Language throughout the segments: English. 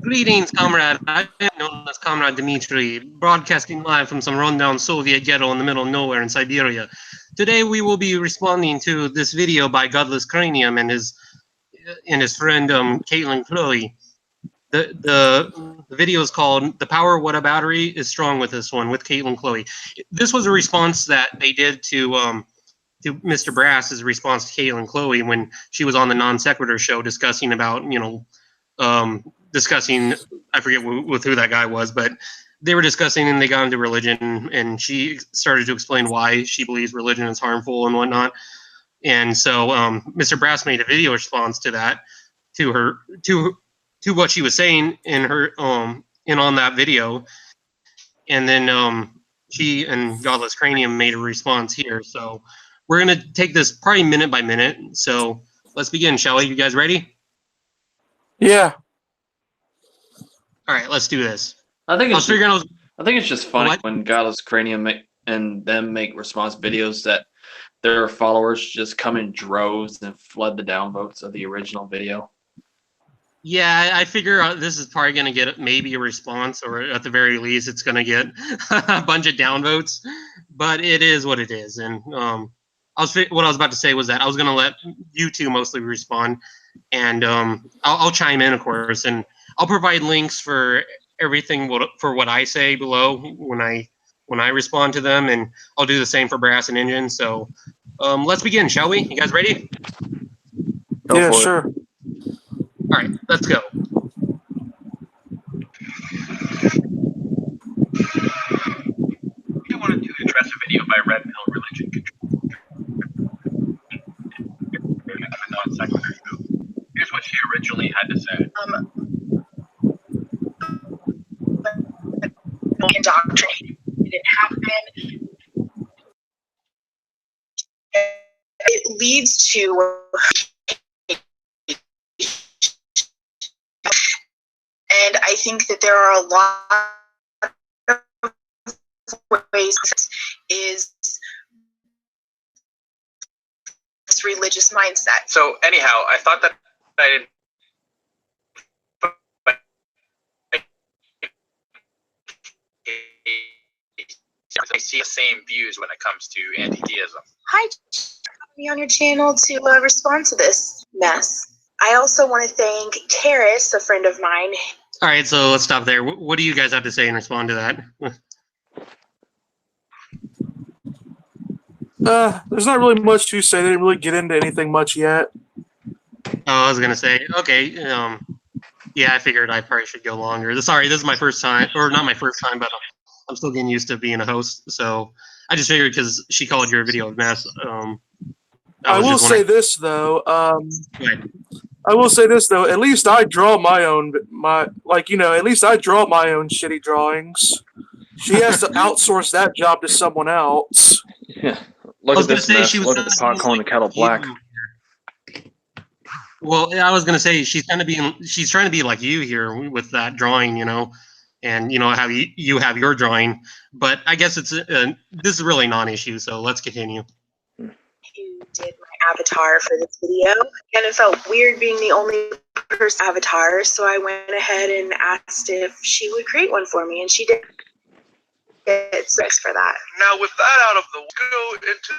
Greetings, comrade. I am known as Comrade Dmitri, broadcasting live from some rundown Soviet ghetto in the middle of nowhere in Siberia. Today we will be responding to this video by Godless Cranium and his friend Kaitlyn Chloe. The video is called "The Power of Whataboutery is Strong with this one" with Kaitlyn Chloe. This was a response that they did to Mr.Brass's response to Kaitlyn Chloe when she was on the Non Sequitur show discussing about discussing, I forget with who that guy was, but they were discussing and they got into religion, and she started to explain why she believes religion is harmful and whatnot. And so Mr. Brass made a video response to that, to what she was saying in her on that video, and then she and Godless Cranium made a response here. So we're gonna take this probably minute by minute. So let's begin, shall we? You guys ready? Yeah. All right, let's do this. I think it's just funny when Godless Cranium and them make response videos that their followers just come in droves and flood the downvotes of the original video. Yeah, I figure this is probably going to get maybe a response, or at the very least, it's going to get a bunch of downvotes. But it is what it is. And what I was about to say was that I was going to let you two mostly respond, and I'll chime in, of course, and I'll provide links for everything for what I say below when I respond to them, and I'll do the same for Brass and Injun. So let's begin, shall we? You guys ready? Yeah, sure. All right, let's go. I wanted to address a video by Red Pill Religion Control. Non sequitur show. Here's what she originally had to say. Indoctrinated. It didn't happen. It leads to, and I think that there are a lot of ways is this religious mindset. So anyhow, I thought that I didn't. They see the same views when it comes to anti-deism. Hi, me on your channel to respond to this mess. I also want to thank Terrace, a friend of mine. All right, so let's stop there. What do you guys have to say in response to that? There's not really much to say. They didn't really get into anything much yet. Oh, I was gonna say, okay. Yeah, I figured I probably should go longer. Sorry, this is my first time, or not my first time, but I'm still getting used to being a host. So I just figured because she called your video a mess. I will say this though. I will say this though. At least I draw my own. At least I draw my own shitty drawings. She has to outsource that job to someone else. Yeah. Look at this mess. Look at the pot calling the kettle black. Well, I was gonna say she's trying to be like you here with that drawing, and how you have your drawing. But I guess this is really non-issue. So let's continue. Who did my avatar for this video, and it felt weird being the only person avatar, so I went ahead and asked if she would create one for me, and she did. It's nice for that. Now, with that out of the way, go into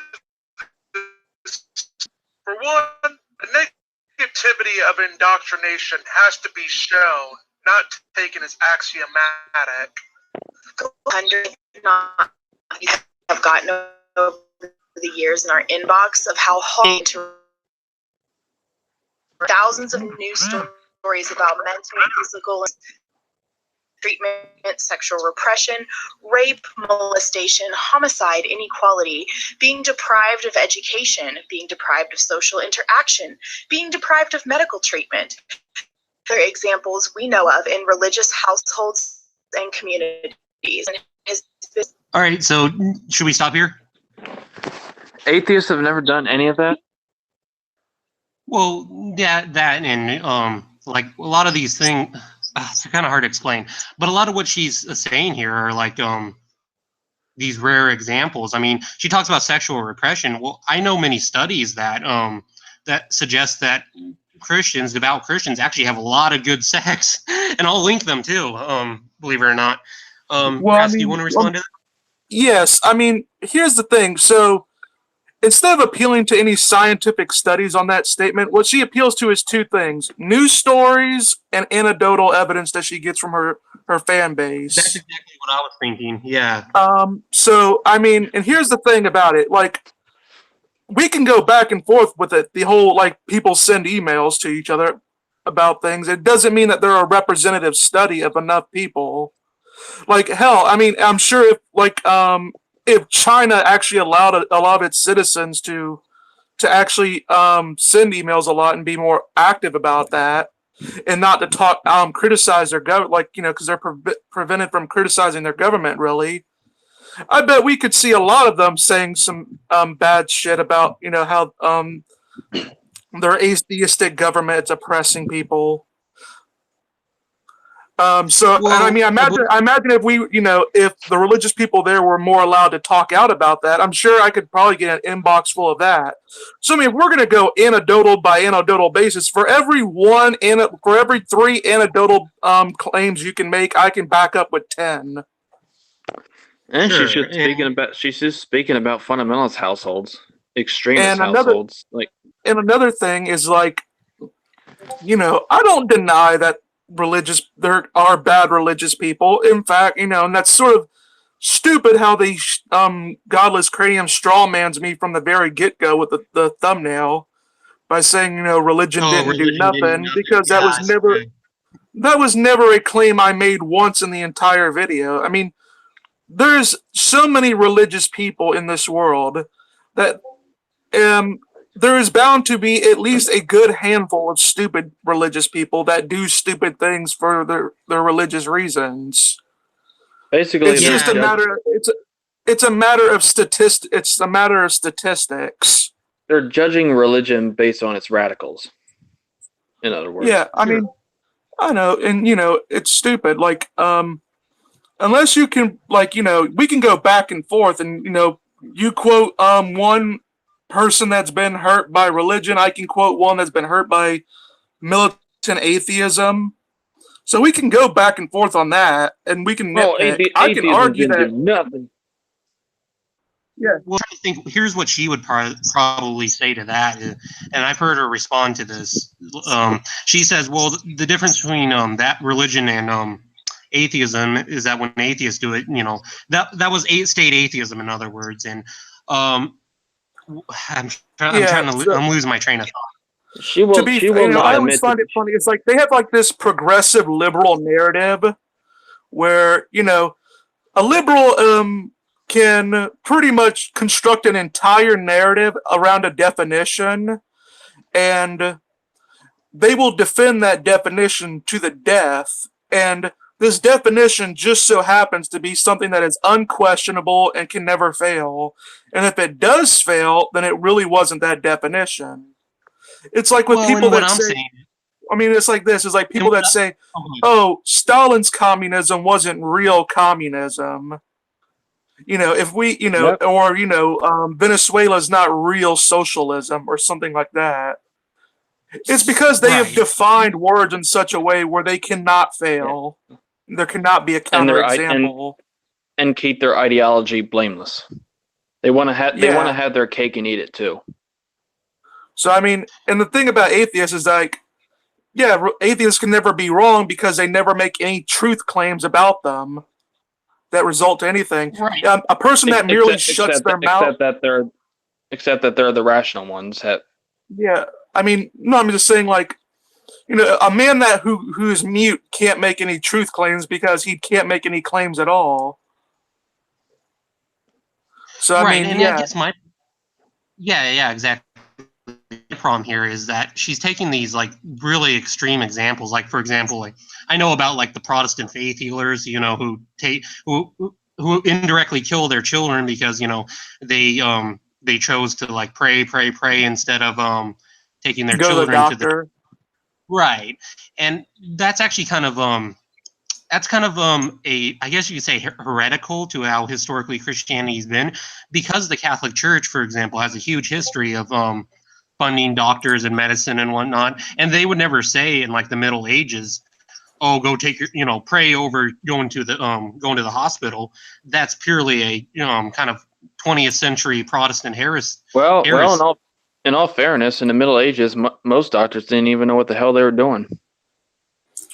for one, the negativity of indoctrination has to be shown, not taken as axiomatic. Have gotten over the years in our inbox of how hard to thousands of news stories about mental and physical treatment, sexual repression, rape, molestation, homicide, inequality, being deprived of education, being deprived of social interaction, being deprived of medical treatment. Other examples we know of in religious households and communities. All right, so should we stop here? Atheists have never done any of that? Well, yeah, that and like a lot of these things, it's kind of hard to explain. But a lot of what she's saying here are like these rare examples. I mean, she talks about sexual repression. Well, I know many studies that that suggest that Christians, devout Christians, actually have a lot of good sex, and I'll link them too. Believe it or not. Brass, do you want to respond to that? Yes, I mean, here's the thing. So instead of appealing to any scientific studies on that statement, what she appeals to is two things: news stories and anecdotal evidence that she gets from her fan base. That's exactly what I was thinking. Yeah. So I mean, and here's the thing about it: like, we can go back and forth with it. The whole like people send emails to each other about things. It doesn't mean that they're a representative study of enough people. Like hell, I mean, I'm sure if China actually allowed a lot of its citizens to actually send emails a lot and be more active about that, and not to talk criticize their government, like, you know, because they're prevented from criticizing their government. Really, I bet we could see a lot of them saying some bad shit about, you know, how their atheistic government is oppressing people. And I mean, imagine if we, you know, if the religious people there were more allowed to talk out about that, I'm sure I could probably get an inbox full of that. So I mean, if we're going to go anecdotal by anecdotal basis, for every three anecdotal claims you can make, I can back up with 10. And sure. she's just speaking about fundamentalist households, extremist households. And another thing is, like, you know, I don't deny that there are bad religious people. In fact, you know, and that's sort of stupid how they Godless Cranium strawmans me from the very get-go with the thumbnail by saying, you know, religion didn't do nothing, because that was never a claim I made once in the entire video. I mean, there's so many religious people in this world that there is bound to be at least a good handful of stupid religious people that do stupid things for their religious reasons. Basically, it's just a matter. It's a matter of statistics. It's a matter of statistics. They're judging religion based on its radicals. In other words, yeah. I mean, I know, and you know, it's stupid. Like, unless you can, like, you know, we can go back and forth, and you know, you quote one person that's been hurt by religion, I can quote one that's been hurt by militant atheism. So we can go back and forth on that, and we can nitpick. I can argue that nothing. Yeah. Well, I think here's what she would probably say to that, and I've heard her respond to this. She says, "Well, the difference between that religion and atheism is that when atheists do it, you know, that was state atheism, in other words, and I'm losing my train of thought." I always find it funny. It's like they have like this progressive liberal narrative where, you know, a liberal can pretty much construct an entire narrative around a definition, and they will defend that definition to the death. And this definition just so happens to be something that is unquestionable and can never fail. And if it does fail, then it really wasn't that definition. It's like with people that say, I mean, it's like this. It's like people that say, oh, Stalin's communism wasn't real communism. You know, if we, you know, or, you know, Venezuela's not real socialism or something like that. It's because they have defined words in such a way where they cannot fail. Yeah. There cannot be a counterexample. And keep their ideology blameless. They want to have their cake and eat it too. So I mean, and the thing about atheists is like, yeah, atheists can never be wrong because they never make any truth claims about them that result to anything. Right. A person that merely shuts their mouth, except that they're the rational ones. Yeah, I mean, no, I'm just saying, like, you know, a man who's mute can't make any truth claims because he can't make any claims at all. So I mean, and I guess exactly. The problem here is that she's taking these like really extreme examples. Like, for example, like I know about like the Protestant faith healers, you know, who indirectly kill their children because, you know, they chose to like pray instead of taking their children to the right. And that's actually kind of I guess you could say heretical to how historically Christianity's been, because the Catholic Church, for example, has a huge history of funding doctors and medicine and whatnot, and they would never say in like the Middle Ages, "Oh, go take your pray over going to the hospital." That's purely a kind of 20th century Protestant heresy. Well, in all fairness, in the Middle Ages, most doctors didn't even know what the hell they were doing.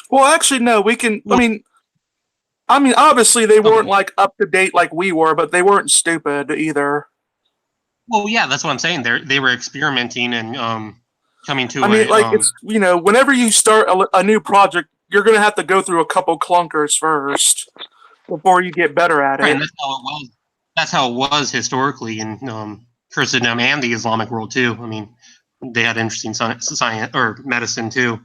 Well, actually, no. We can. I mean, obviously they weren't like up to date like we were, but they weren't stupid either. Well, yeah, that's what I'm saying. They were experimenting and coming to. It's whenever you start a new project, you're gonna have to go through a couple clunkers first before you get better at it. And that's how it was. That's how it was historically in Christendom and the Islamic world too. I mean, they had interesting science or medicine too.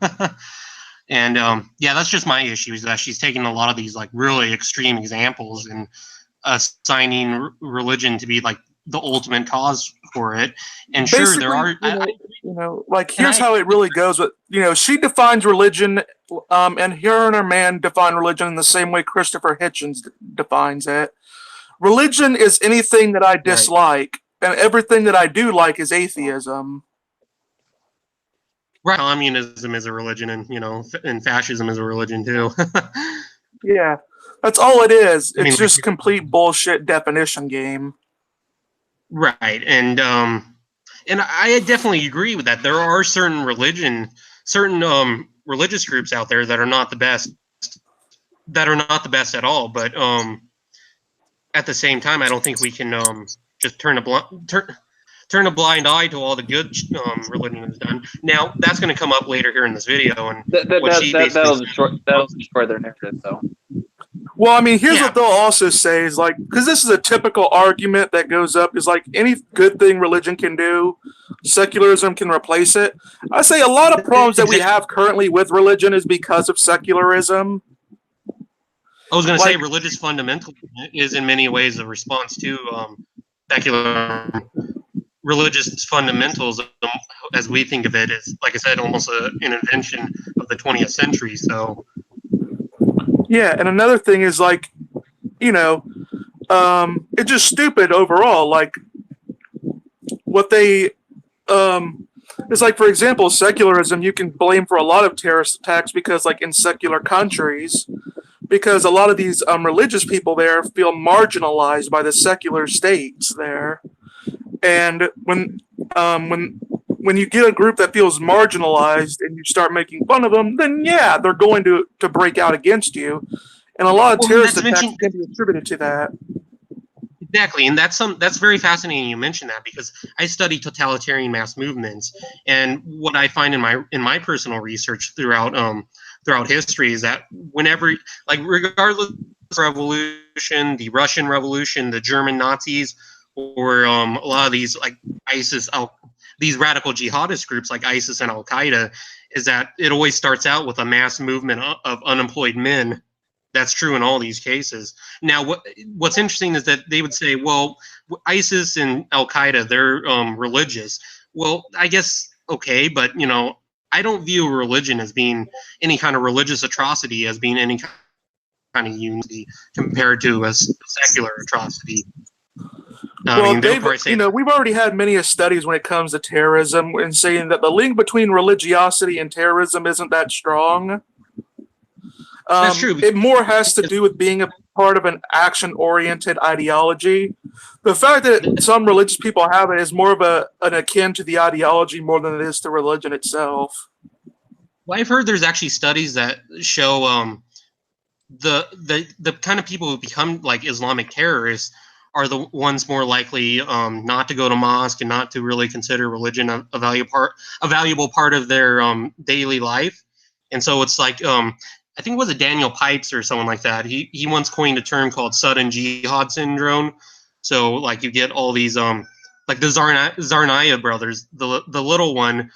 And yeah, that's just my issue, is that she's taking a lot of these like really extreme examples and assigning religion to be like the ultimate cause for it. And basically, sure, there are here's how it really goes. With she defines religion, and her and her man define religion in the same way Christopher Hitchens defines it. Religion is anything that I dislike, and everything that I do like is atheism. Right. Communism is a religion, and and fascism is a religion too. Yeah, that's all it is. It's just complete bullshit definition game. Right, and I definitely agree with that. There are certain religious groups out there that are not the best, at all. But at the same time, I don't think we can just turn a blind eye to all the good religion has done. Now, that's going to come up later here in this video, and that'll destroy their narrative, though. Well, I mean, here's what they'll also say is like, because this is a typical argument that goes up, is like any good thing religion can do, secularism can replace it. I say a lot of problems that we have currently with religion is because of secularism. I was going to say religious fundamentalism is in many ways a response to secular. Religious fundamentalism, as we think of it, is, like I said, almost an invention of the 20th century. So. Yeah, and another thing is like, it's just stupid overall. Like, what they, it's like, for example, secularism, you can blame for a lot of terrorist attacks because, like, in secular countries, because a lot of these religious people there feel marginalized by the secular states there. And when you get a group that feels marginalized and you start making fun of them, then yeah, they're going to break out against you. And a lot of terrorist attacks can be attributed to that. Exactly, and that's very fascinating you mentioned that, because I study totalitarian mass movements, and what I find in my personal research throughout history is that whenever, like, regardless of the revolution, the Russian Revolution, the German Nazis, or a lot of these like ISIS, these radical jihadist groups like ISIS and Al Qaeda, is that it always starts out with a mass movement of unemployed men. That's true in all these cases. Now, what's interesting is that they would say, well, ISIS and Al Qaeda, they're religious. Well, I guess okay, but I don't view religion as being any kind of religious atrocity, as being any kind of unity compared to a secular atrocity. We've already had many studies when it comes to terrorism and saying that the link between religiosity and terrorism isn't that strong. That's true. It more has to do with being a part of an action-oriented ideology. The fact that some religious people have it is more of an akin to the ideology more than it is to religion itself. Well, I've heard there's actually studies that show the kind of people who become like Islamic terrorists are the ones more likely not to go to mosque and not to really consider religion a valuable part of their daily life. And so it's like, I think it was Daniel Pipes or someone like that. He once coined a term called sudden jihad syndrome. So like you get all these like the Zarnaya brothers, the little one,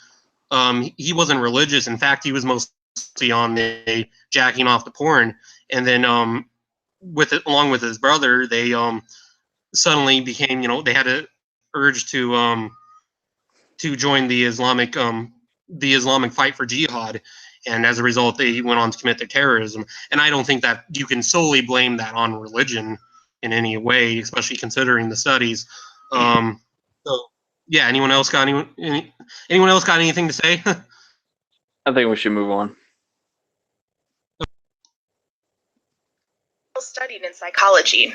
he wasn't religious. In fact, he was mostly on the jacking off the porn. And then along with his brother, they suddenly became, they had an urge to join the Islamic fight for jihad, and as a result, they went on to commit their terrorism. And I don't think that you can solely blame that on religion in any way, especially considering the studies. Yeah. Anyone else got anyone else got anything to say? I think we should move on. Studied in psychology.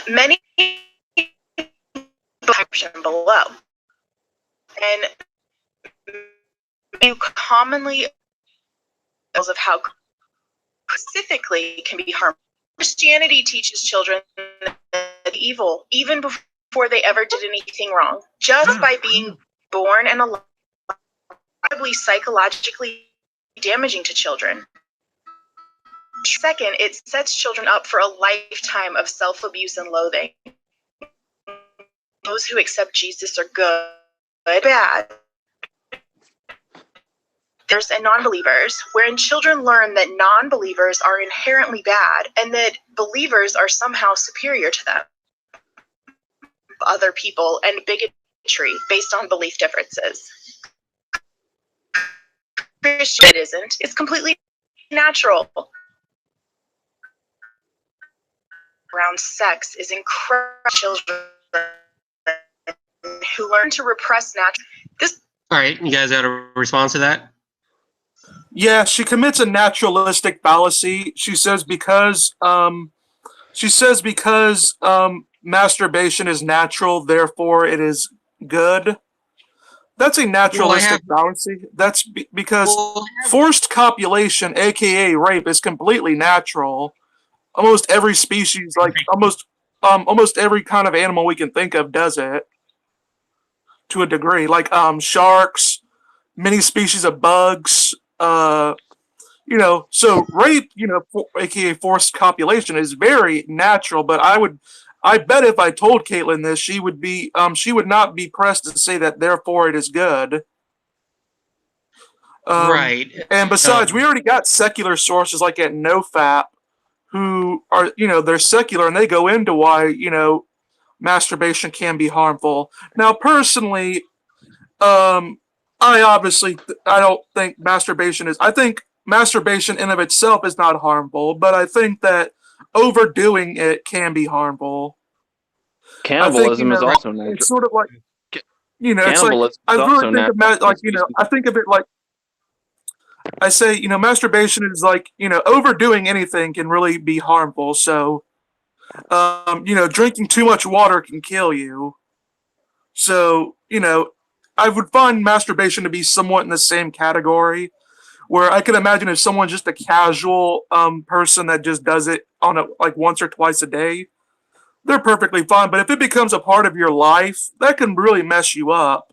Many below. And you commonly of how specifically can be harmful. Christianity teaches children that evil, even before they ever did anything wrong, just by being born and alive, psychologically damaging to children. Second, it sets children up for a lifetime of self-abuse and loathing. Those who accept Jesus are good, bad. There's and non-believers, wherein children learn that non-believers are inherently bad and that believers are somehow superior to them, other people, and bigotry based on belief differences. Christian, it isn't. It's completely natural. Around sex is incredible. Children who learn to repress natural. All right, you guys got a response to that? Yeah, she commits a naturalistic fallacy. She says because masturbation is natural, therefore it is good. That's a naturalistic fallacy. That's because forced copulation, aka rape, is completely natural. Almost every species, like almost every kind of animal we can think of, does it to a degree. Like sharks, many species of bugs. So rape, aka forced copulation, is very natural. But I bet if I told Kaitlyn this, she would not be pressed to say that. Therefore, it is good. Right. And besides, we already got secular sources like at NoFap, who are they're secular and they go into why masturbation can be harmful. Now, personally, I don't think masturbation is. I think masturbation in of itself is not harmful, but I think that overdoing it can be harmful. Cannibalism is also natural. It's sort of like it's like I really think of I think of it like I say masturbation is like overdoing anything can really be harmful. So drinking too much water can kill you. So I would find masturbation to be somewhat in the same category, where I could imagine if someone's just a casual person that just does it on like once or twice a day, they're perfectly fine. But if it becomes a part of your life, that can really mess you up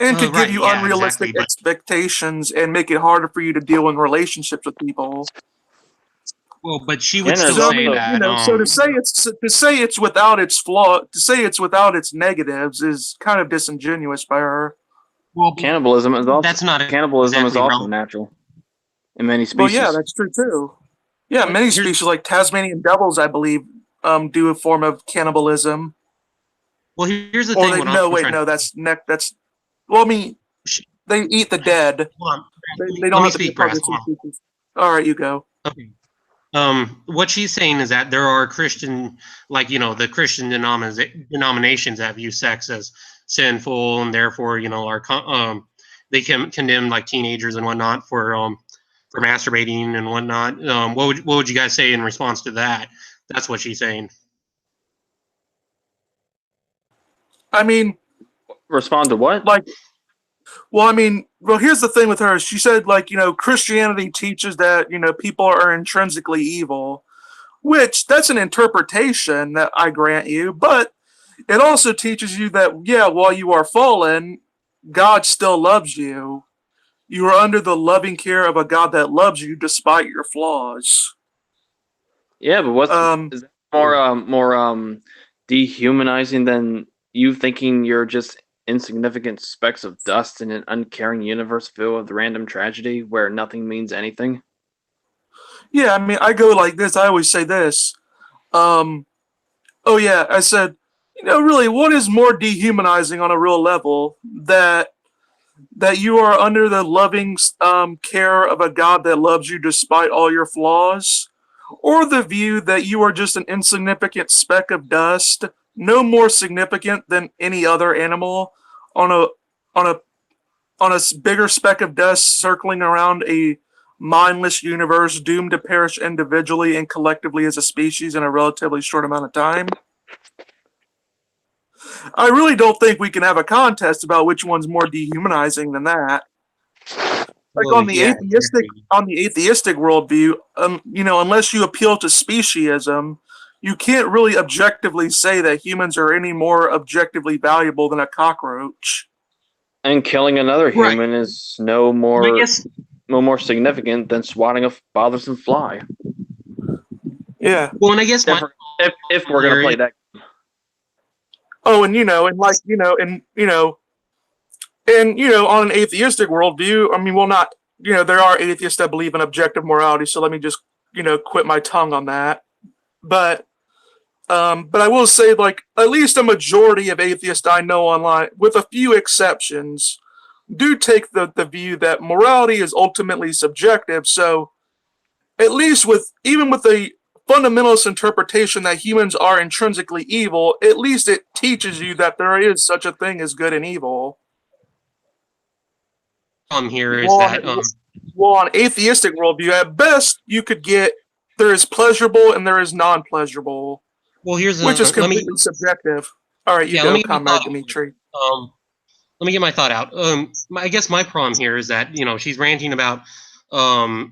and could give you unrealistic expectations and make it harder for you to deal in relationships with people. Well, but she would still say that. So to say it's without its flaw, to say it's without its negatives is kind of disingenuous by her. Well, cannibalism is also cannibalism is also natural in many species. Well, yeah, that's true too. Yeah, many species like Tasmanian devils, I believe, do a form of cannibalism. Well, here's the thing. That's. Well, I mean, they eat the dead. They don't have to be part of the species. All right, you go. Okay. What she's saying is that there are Christian, the Christian denominations that view sex as sinful, and therefore, are they can condemn like teenagers and whatnot for masturbating and whatnot. What would you guys say in response to that? That's what she's saying. I mean, respond to what? Here's the thing with her. She said, Christianity teaches that, people are intrinsically evil, which that's an interpretation that I grant you, but it also teaches you that, while you are fallen, God still loves you. You are under the loving care of a God that loves you despite your flaws. Yeah, but what's is that more dehumanizing than you thinking you're just insignificant specks of dust in an uncaring universe filled with random tragedy where nothing means anything? Yeah, I mean, I go like this. I always say this. I said, really, what is more dehumanizing on a real level? That you are under the loving care of a God that loves you despite all your flaws? Or the view that you are just an insignificant speck of dust no more significant than any other animal on a bigger speck of dust circling around a mindless universe doomed to perish individually and collectively as a species in a relatively short amount of time. I really don't think we can have a contest about which one's more dehumanizing than that. Like Well, on the atheistic worldview, unless you appeal to speciesism, you can't really objectively say that humans are any more objectively valuable than a cockroach. And killing another human is no more significant than swatting a bothersome fly. Yeah. Well, and I guess if we're gonna play that. Oh, and on an atheistic worldview, I mean, well, not, there are atheists that believe in objective morality, so let me just, quit my tongue on that. But I will say, like, at least a majority of atheists I know online, with a few exceptions, do take the view that morality is ultimately subjective. So, at least even with the fundamentalist interpretation that humans are intrinsically evil, at least it teaches you that there is such a thing as good and evil. Here is on atheistic worldview, at best you could get there is pleasurable and there is non-pleasurable. Well, which is completely subjective. All right, you go, Comrade Dimitri. Let me get my thought out. I guess my problem here is that she's ranting about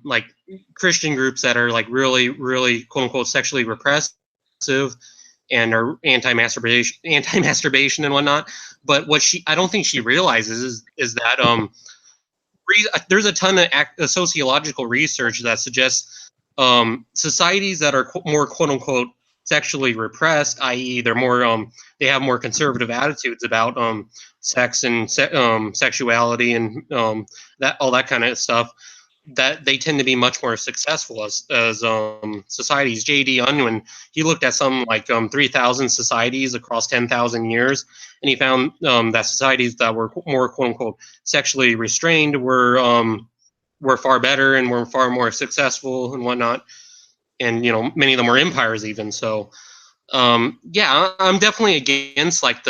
like Christian groups that are like really, really quote unquote sexually repressive and are anti-masturbation and whatnot. But what I don't think she realizes is that there's a ton of sociological research that suggests societies that are more quote unquote sexually repressed, i.e., they're more they have more conservative attitudes about sex and sexuality and that all that kind of stuff, that they tend to be much more successful as societies. J.D. Unwin, he looked at some like 3,000 societies across 10,000 years, and he found that societies that were more quote unquote sexually restrained were far better and were far more successful and whatnot. And many of them were empires even. So yeah, I'm definitely against like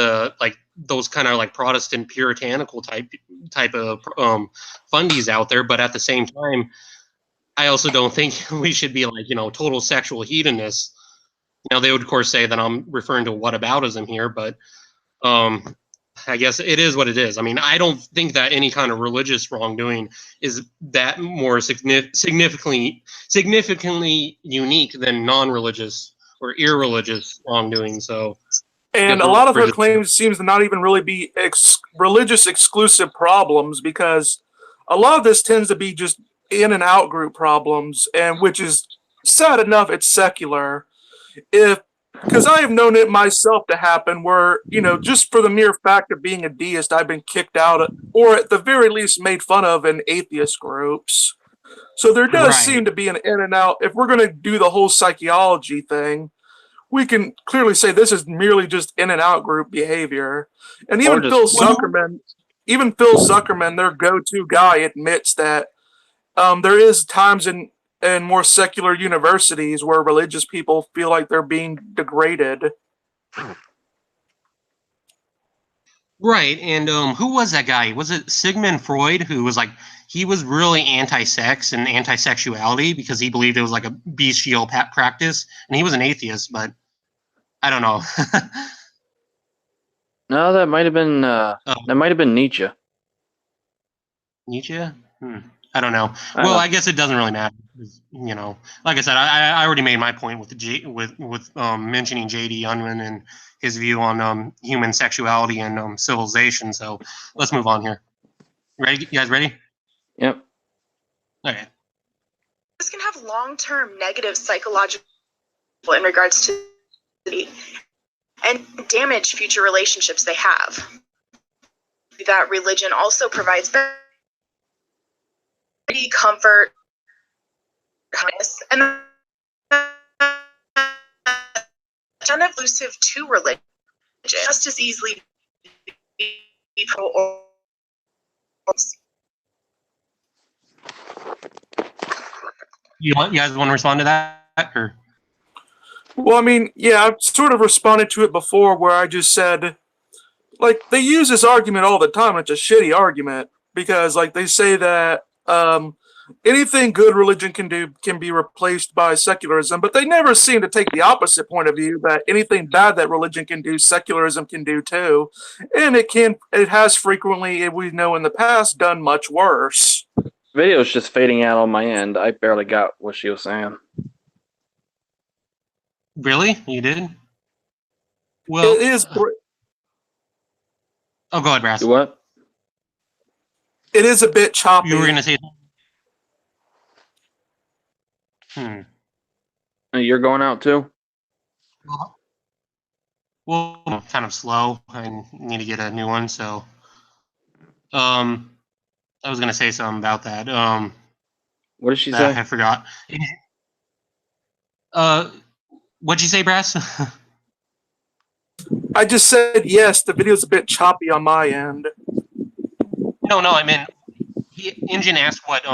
those kind of like Protestant puritanical type of fundies out there, but at the same time, I also don't think we should be like total sexual hedonists. They would of course say that I'm referring to whataboutism here, but I guess it is what it is. I mean, I don't think that any kind of religious wrongdoing is that more significantly unique than non-religious or irreligious wrongdoing. So, and a lot of her claims seems to not even really be religious exclusive problems, because a lot of this tends to be just in and out group problems, and which is sad enough it's secular. Because I have known it myself to happen where, just for the mere fact of being a deist, I've been kicked out or at the very least made fun of in atheist groups. So there does seem to be an in and out. If we're going to do the whole psychology thing, we can clearly say this is merely just in and out group behavior. And even Phil Zuckerman, their go-to guy, admits that there is times in more secular universities where religious people feel like they're being degraded. Right, and who was that guy? Was it Sigmund Freud, who was like, he was really anti-sex and anti-sexuality because he believed it was like a bestial practice, and he was an atheist, but I don't know. No, that might have been Nietzsche. Nietzsche? I don't know. I guess it doesn't really matter. Like I said, I already made my point with mentioning J.D. Unwin and his view on human sexuality and civilization. So let's move on here. Ready? You guys ready? Yep. Okay. This can have long-term negative psychological in regards to and damage future relationships they have. That religion also provides comfort, kindness, and unelusive to religion, just as easily or you guys want to respond to that? Or? Well, I mean, yeah, I've sort of responded to it before where I just said, like, they use this argument all the time. It's a shitty argument because, like, they say that anything good religion can do can be replaced by secularism, but they never seem to take the opposite point of view that anything bad that religion can do, secularism can do too. And it has frequently, we know in the past, done much worse. Video's just fading out on my end. I barely got what she was saying. Really? You did? Well, it is. Oh, go ahead, Brass. What? It is a bit choppy. You were going to say... You're going out too? Well, kind of slow. I need to get a new one, so... I was going to say something about that. What did she say? I forgot. What'd you say, Brass? I just said yes, the video's a bit choppy on my end. No, I mean, Injun asked what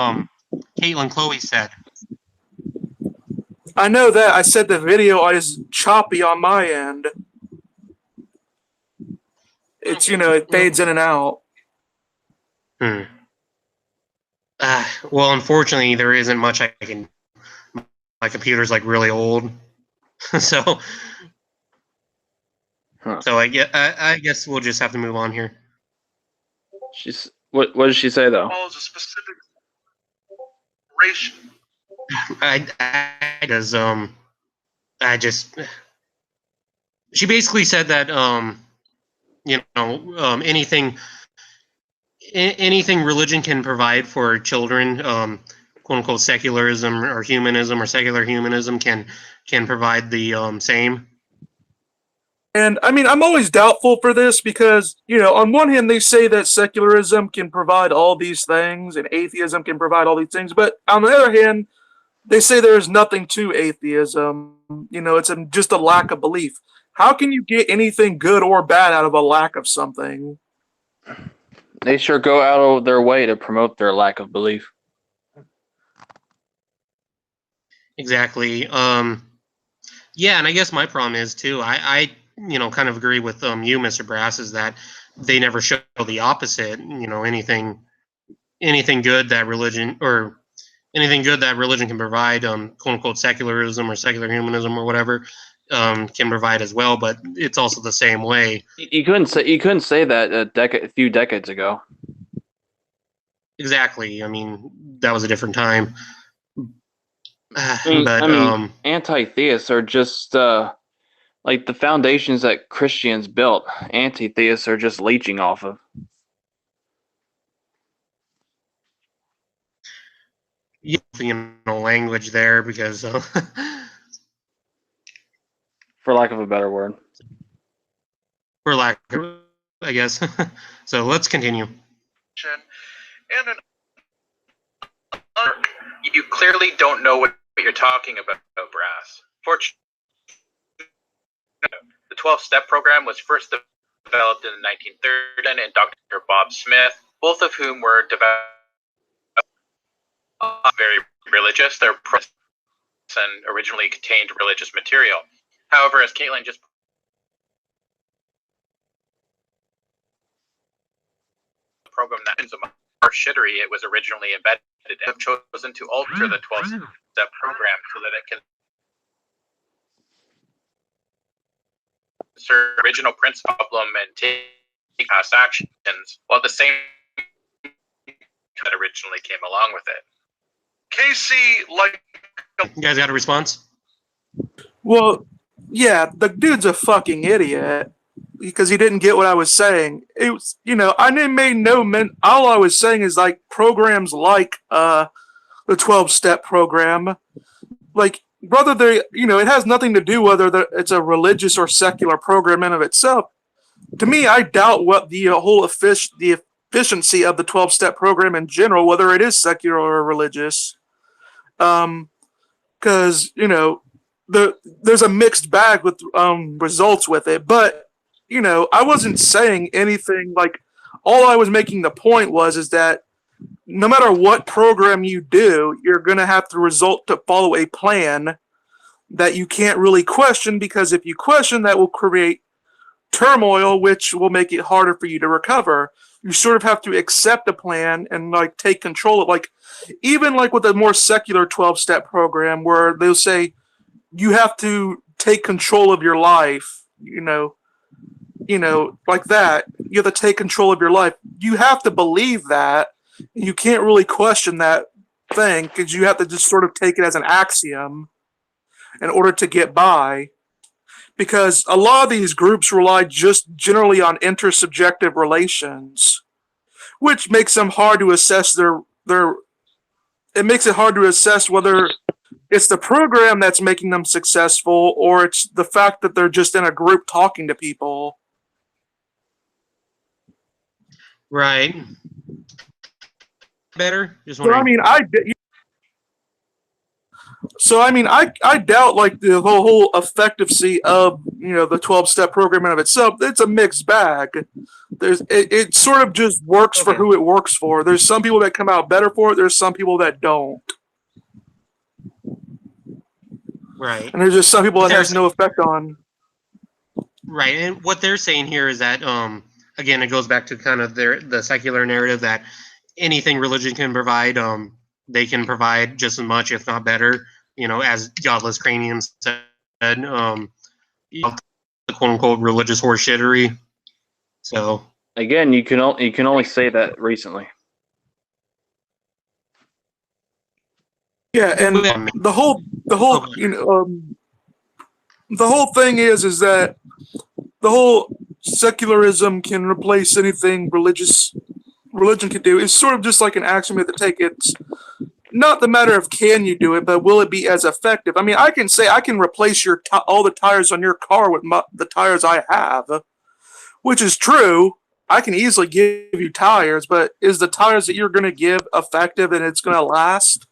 Kaitlyn Chloe said. I know that. I said the video is choppy on my end. It's, it fades in and out. Well, unfortunately, there isn't much I can... My computer's, like, really old. So... So I guess we'll just have to move on here. What did she say though? Follows a specific ration. She basically said that anything religion can provide for children, quote unquote secularism or humanism or secular humanism can provide the same. And I mean, I'm always doubtful for this because, on one hand, they say that secularism can provide all these things and atheism can provide all these things. But on the other hand, they say there's nothing to atheism. It's just a lack of belief. How can you get anything good or bad out of a lack of something? They sure go out of their way to promote their lack of belief. Exactly. Yeah, and I guess my problem is, too, I kind of agree with you, Mr. Brass, is that they never show the opposite. Anything good that religion can provide, quote unquote secularism or secular humanism or whatever, can provide as well. But it's also the same way. You couldn't say that a few decades ago. Exactly. I mean, that was a different time. Anti-theists are just like the foundations that Christians built. Anti-theists are just leeching off of. Language there because for lack of a better word. For lack of, I guess. So let's continue. And you clearly don't know what you're talking about, Brass. Fortunately, the 12-step program was first developed in the 1930s and Dr. Bob Smith, both of whom were very religious. Their and originally contained religious material. However, as Kaitlyn just program that is a shittery, it was originally embedded and have chosen to alter the 12-step program so that it can serve original principle and take past actions, while the same that originally came along with it. Casey, you guys got a response? Well, yeah, the dude's a fucking idiot because he didn't get what I was saying. It was, I made no all I was saying is like programs like the 12-step program, like whether they, it has nothing to do whether it's a religious or secular program in of itself. To me, I doubt what the whole efficiency of the 12-step program in general, whether it is secular or religious. Because, there's a mixed bag with results with it. But, I wasn't saying anything like, all I was making the point is that no matter what program you do, you're going to have to result to follow a plan that you can't really question, because if you question, that will create turmoil, which will make it harder for you to recover. You sort of have to accept a plan and like take control of, like, even like with a more secular 12-step program where they'll say you have to take control of your life, like that. You have to take control of your life. You have to believe that. You can't really question that thing because you have to just sort of take it as an axiom in order to get by. Because a lot of these groups rely just generally on intersubjective relations, which makes them hard to assess it makes it hard to assess whether it's the program that's making them successful or it's the fact that they're just in a group talking to people. Right. Better? Just So wondering. I doubt like the whole effectiveness of the 12-step program in of itself. It's a mixed bag. It sort of just works for who it works for. There's some people that come out better for it. There's some people that don't. Right. And there's just some people that has no effect on. Right, and what they're saying here is that again, it goes back to kind of the secular narrative that anything religion can provide, they can provide just as much, if not better. As Godless Cranium said, the quote-unquote religious horseshittery. So again, you can only say that recently. Yeah, and the whole thing is that the whole secularism can replace anything religion can do. It's sort of just like an axiom you have to take. It's not the matter of can you do it, but will it be as effective? I mean, I can say I can replace all the tires on your car with the tires I have, which is true. I can easily give you tires, but is the tires that you're going to give effective and it's going to last?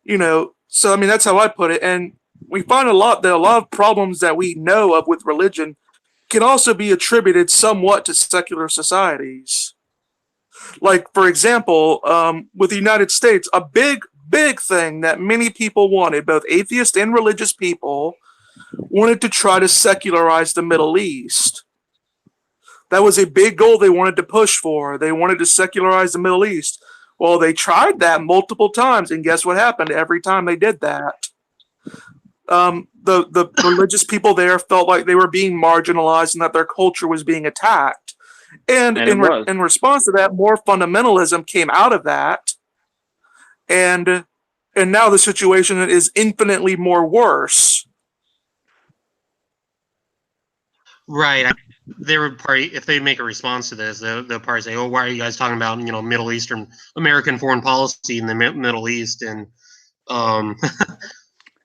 So I mean, that's how I put it. And we find a lot of problems that we know of with religion can also be attributed somewhat to secular societies. Like, for example, with the United States, a big thing that many people wanted, both atheist and religious people, wanted to try to secularize the Middle East. That was a big goal they wanted to push for. They wanted to secularize the Middle East. Well, they tried that multiple times, and guess what happened every time they did that? The religious people there felt like they were being marginalized and that their culture was being attacked. And in response to that, more fundamentalism came out of that. And now the situation is infinitely more worse. Right. They would probably, if they make a response to this, they'll probably say, "Oh, why are you guys talking about Middle Eastern American foreign policy in the Middle East?" And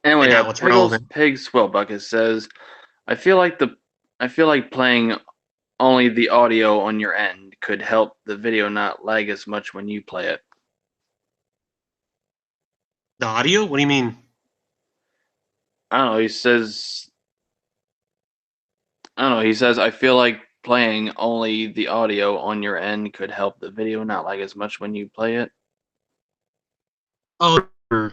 anyway, Pig Swellbucket says, "I feel like playing only the audio on your end could help the video not lag as much when you play it." The audio? What do you mean? I don't know. He says, I feel like playing only the audio on your end could help the video not lag as much when you play it. Oh, I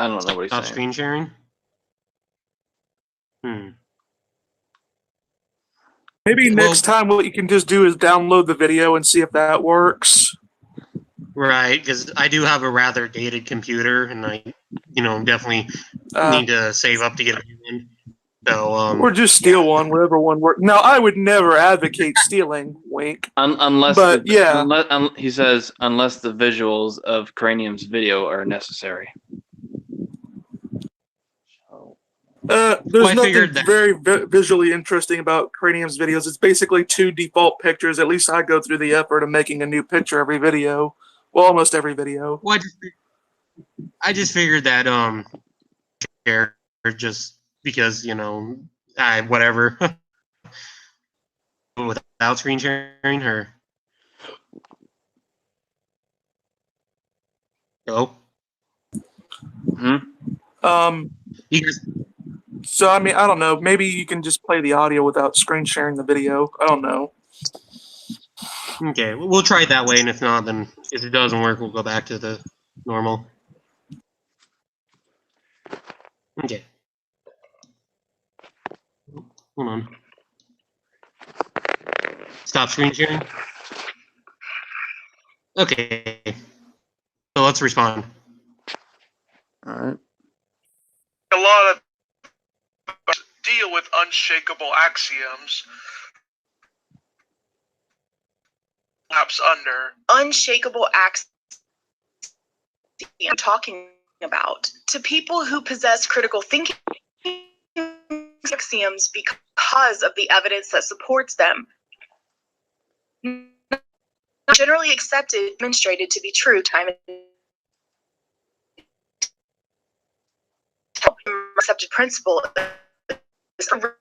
don't know what he's saying. Screen sharing? Maybe next time what you can just do is download the video and see if that works. Right, because I do have a rather dated computer, and I, definitely need to save up to get a new one. So, or just steal one, whatever one works. Now, I would never advocate stealing, wink. Unless he says, unless the visuals of Cranium's video are necessary. There's nothing very visually interesting about Cranium's videos. It's basically 2 default pictures. At least I go through the effort of making a new picture every video. Well, almost every video. Well, I just figured that just because whatever without screen sharing or You guys. So I mean, I don't know. Maybe you can just play the audio without screen sharing the video. I don't know. Okay, we'll try it that way, and if not, then if it doesn't work, we'll go back to the normal. Okay. Hold on. Stop screen sharing. Okay. So let's respond. All right. A lot of deal with unshakable axioms. Perhaps under unshakable axioms I'm talking about. To people who possess critical thinking axioms because of the evidence that supports them. Generally accepted, demonstrated to be true time and accepted principle is a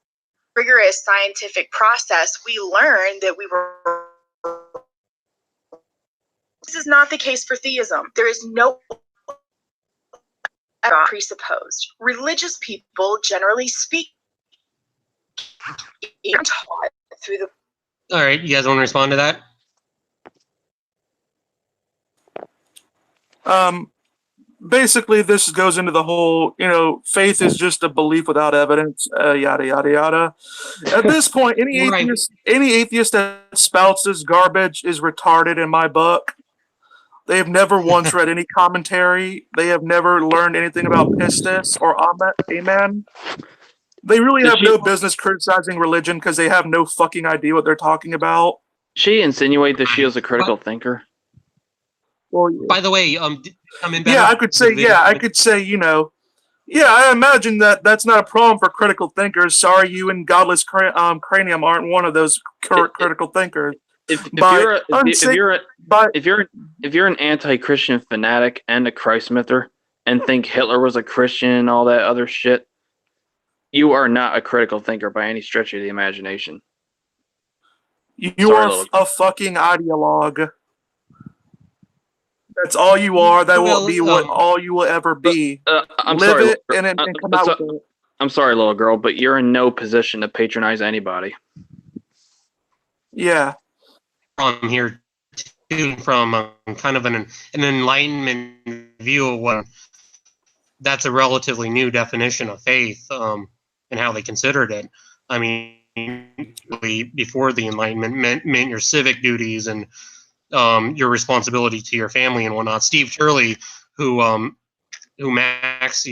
rigorous scientific process. We learned that we were. This is not the case for theism. There is no presupposed. Religious people, generally speak, taught through the. All right, you guys want to respond to that? Basically, this goes into the whole, faith is just a belief without evidence, yada yada yada. At this point, any atheist that spouts this garbage is retarded in my book. They have never once read any commentary. They have never learned anything about pistis or amen. They really have no business criticizing religion because they have no fucking idea what they're talking about. She insinuate that she is a critical thinker. Well, by the way, I could say, I imagine that's not a problem for critical thinkers. Sorry, you and Godless Cranium aren't one of those critical thinkers. If you're an anti-Christian fanatic and a Christ mither and think Hitler was a Christian and all that other shit, you are not a critical thinker by any stretch of the imagination. You are a fucking ideologue. That's all you are. That will be all you will ever be. I'm sorry, it and come out with it. I'm sorry, little girl, but you're in no position to patronize anybody. Yeah. I'm here too from kind of an Enlightenment view of what that's a relatively new definition of faith and how they considered it. I mean, before the Enlightenment meant your civic duties and your responsibility to your family and whatnot. Steve Turley, who Max,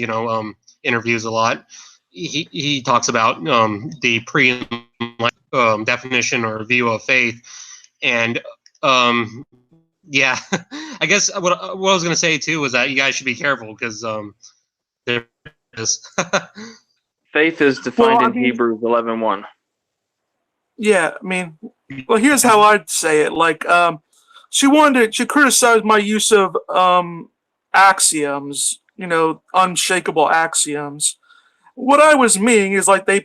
interviews a lot, he talks about the definition or view of faith, and yeah, I guess what I was going to say too was that you guys should be careful because there is. Faith is defined in Hebrews 11:1. Yeah, I mean, well, here's how I'd say it. Like, she criticized my use of axioms, unshakable axioms. What I was meaning is like they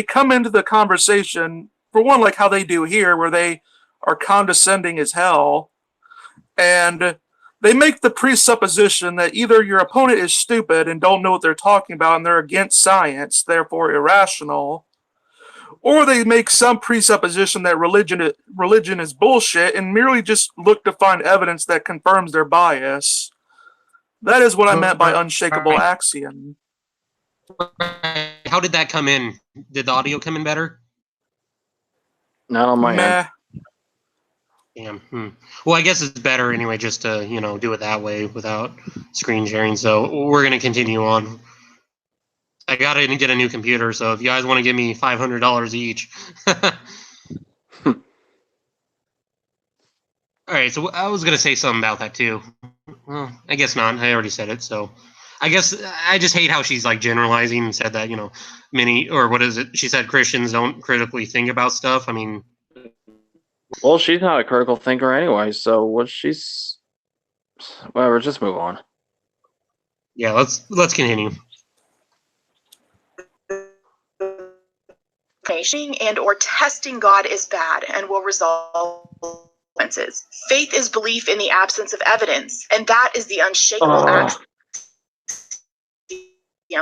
come into the conversation, for one, like how they do here, where they are condescending as hell, and they make the presupposition that either your opponent is stupid and don't know what they're talking about and they're against science, therefore irrational, or they make some presupposition that religion is bullshit and merely just look to find evidence that confirms their bias. That is what I meant by unshakable axiom. How did that come in? Did the audio come in better? Not on my end. Damn. Well, I guess it's better anyway, just to do it that way without screen sharing. So we're gonna continue on. I gotta get a new computer, so if you guys want to give me $500 each. All right, so I was gonna say something about that too. Well, I guess not. I already said it. So I guess I just hate how she's like generalizing and said that she said Christians don't critically think about stuff. I mean. Well, she's not a critical thinker anyway, so whatever, just move on. Yeah, let's continue. And or testing God is bad and will resolve consequences. Faith is belief in the absence of evidence, and that is the unshakable axiom.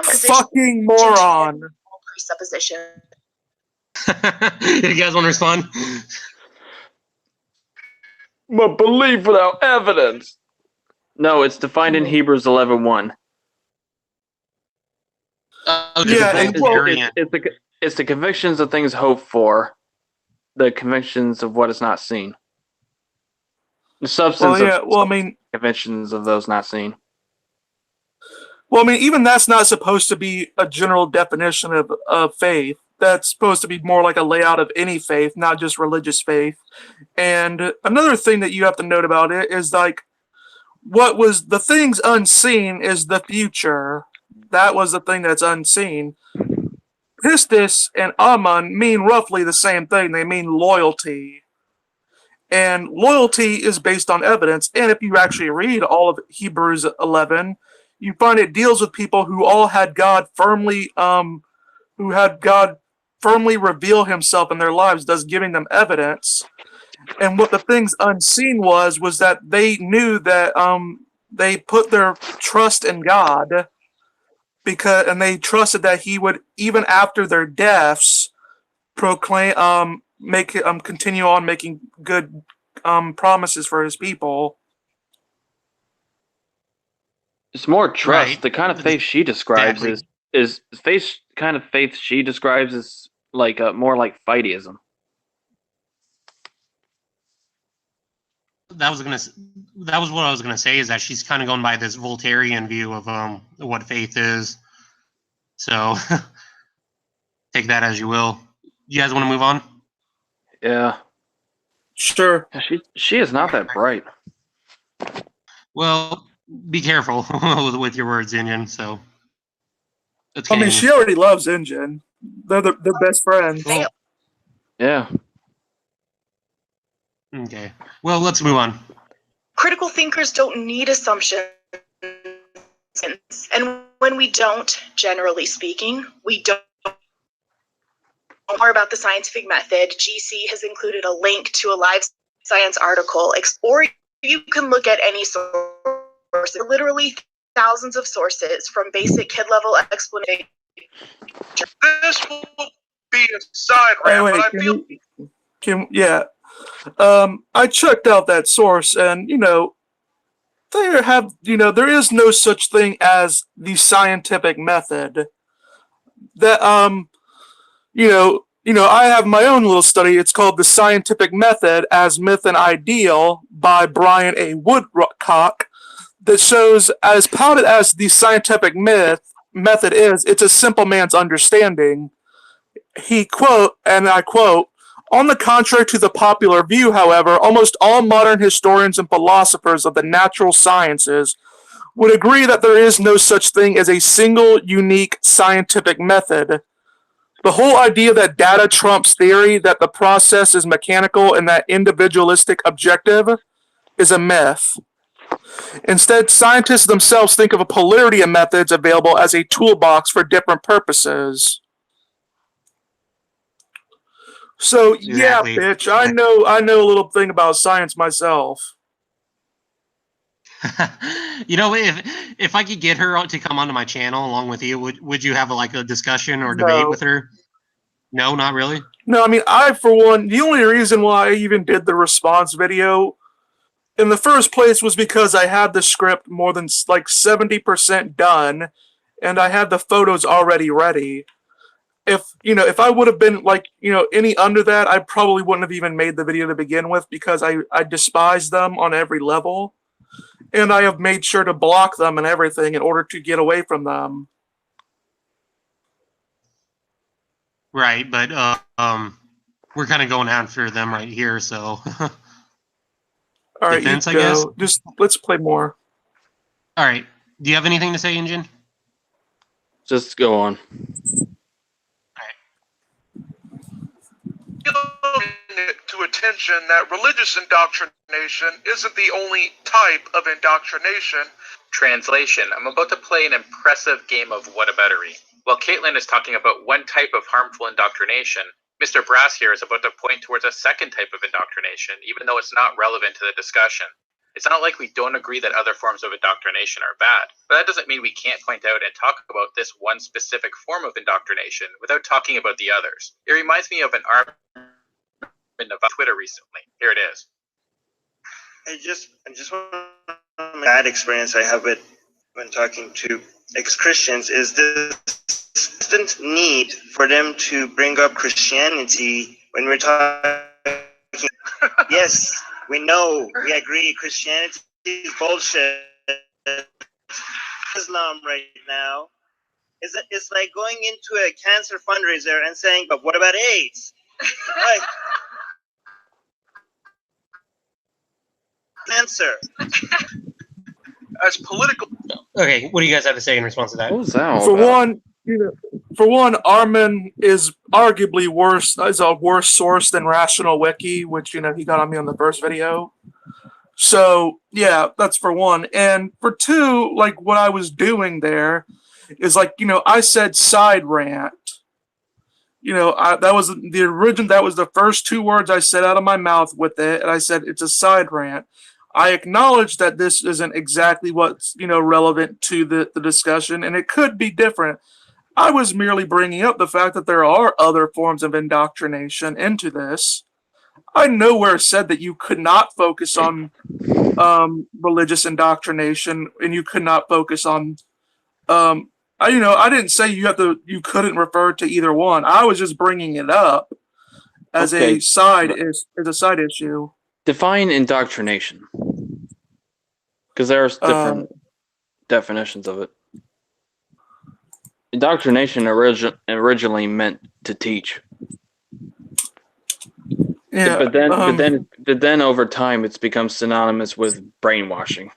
Fucking moron. Presupposition. You guys want to respond? But belief without evidence. No, it's defined in Hebrews 11:1. It's the convictions of things hoped for, the convictions of what is not seen. The substance convictions of those not seen. Well, I mean, even that's not supposed to be a general definition of faith. That's supposed to be more like a layout of any faith, not just religious faith. And another thing that you have to note about it is like, what was the things unseen is the future. That was the thing that's unseen. Pistis and Amun mean roughly the same thing. They mean loyalty. And loyalty is based on evidence. And if you actually read all of Hebrews 11, you find it deals with people who all had God firmly, reveal himself in their lives, thus giving them evidence. And what the things unseen was that they knew that they put their trust in God, and they trusted that he would, even after their deaths, proclaim, continue on making good promises for his people. It's more trust. Right. The kind of faith she describes is faith. Kind of faith she describes is like more like fightyism. That was what I was gonna say, is that she's kind of going by this Voltairean view of what faith is. So take that as you will. You guys want to move on? Yeah. Sure. She is not that bright. Well, be careful with your words, Injun. So. I mean, she already loves Injun. They're best friends. Yeah. Okay. Well, let's move on. Critical thinkers don't need assumptions. And when we don't, generally speaking, we don't know more about the scientific method. GC has included a link to a live science article, or you can look at any source. Literally thousands of sources, from basic kid-level explanation. This will be a side rant, but I feel... I checked out that source, and there is no such thing as the scientific method. That I have my own little study. It's called The Scientific Method as Myth and Ideal by Brian A. Woodcock, that shows, as touted as the scientific method is, it's a simple man's understanding. He I quote, "On the contrary to the popular view, however, almost all modern historians and philosophers of the natural sciences would agree that there is no such thing as a single, unique scientific method. The whole idea that data trumps theory, that the process is mechanical and that individualistic objective, is a myth. Instead, scientists themselves think of a polarity of methods available as a toolbox for different purposes." So exactly. Yeah, bitch, I know a little thing about science myself. If I could get her to come onto my channel along with you, would you have a discussion or debate with her? No, not really. No, I mean, for one, the only reason why I even did the response video in the first place was because I had the script more than 70% done, and I had the photos already ready. If I would have been any under that, I probably wouldn't have even made the video to begin with, because I despise them on every level, and I have made sure to block them and everything in order to get away from them. Right, but we're kind of going after them right here, so. All right, defense, I guess. Just let's play more. All right. Do you have anything to say, Injun? Just go on. To attention that religious indoctrination isn't the only type of indoctrination. Translation: I'm about to play an impressive game of whataboutery. While Kaitlyn is talking about one type of harmful indoctrination, Mr. Brass here is about to point towards a second type of indoctrination, even though it's not relevant to the discussion. It's not like we don't agree that other forms of indoctrination are bad, but that doesn't mean we can't point out and talk about this one specific form of indoctrination without talking about the others. It reminds me of an argument about Twitter recently. Here it is. I just want to bad experience I have with when talking to ex-Christians is this constant need for them to bring up Christianity when we're talking. Yes, we know, we agree, Christianity is bullshit. Islam right now. It's like going into a cancer fundraiser and saying, but what about AIDS? Like, cancer. As political. Okay, what do you guys have to say in response to that? What was that all For about? one, Armin is arguably a worse source than Rational Wiki, which he got on me on the first video. So yeah, that's for one. And for two, like what I was doing there is like I said side rant. That was the origin. That was the first two words I said out of my mouth with it, and I said it's a side rant. I acknowledge that this isn't exactly what's relevant to the discussion, and it could be different. I was merely bringing up the fact that there are other forms of indoctrination into this. I nowhere said that you could not focus on religious indoctrination, and you could not focus on. I didn't say you couldn't refer to either one. I was just bringing it up as a side issue. Define indoctrination, because there's different definitions of it. Indoctrination originally meant to teach. Yeah, but then over time it's become synonymous with brainwashing.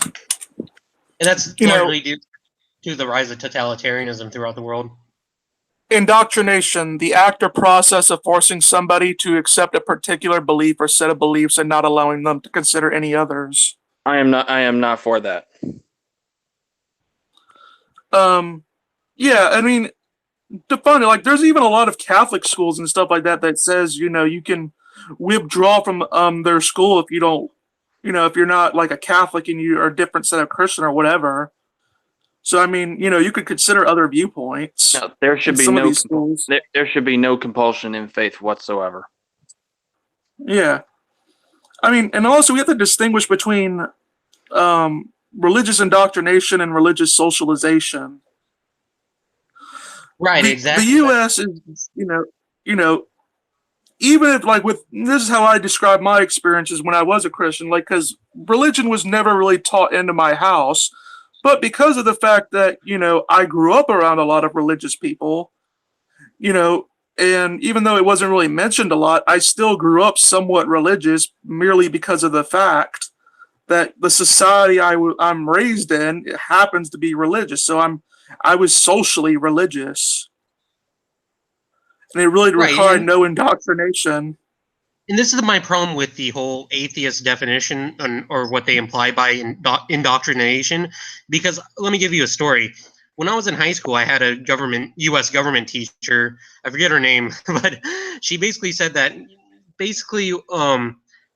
And that's largely due to the rise of totalitarianism throughout the world. Indoctrination, the act or process of forcing somebody to accept a particular belief or set of beliefs and not allowing them to consider any others. I am not for that. Yeah, I mean, define it. Like, there's even a lot of Catholic schools and stuff like that says, you can withdraw from their school if you don't, if you're not like a Catholic and you are a different set of Christian or whatever. So I mean, you could consider other viewpoints. No, there should be there should be no compulsion in faith whatsoever. Yeah, I mean, and also we have to distinguish between religious indoctrination and religious socialization. Right, exactly. The U.S. is, even if this is how I describe my experiences when I was a Christian, because religion was never really taught into my house. But because of the fact that, I grew up around a lot of religious people, and even though it wasn't really mentioned a lot, I still grew up somewhat religious merely because of the fact that the society I'm raised in happens to be religious. So I was socially religious. And it really required no indoctrination. And this is my problem with the whole atheist definition or what they imply by indoctrination, because let me give you a story. When I was in high school, I had a U.S. government teacher. I forget her name, but she basically said that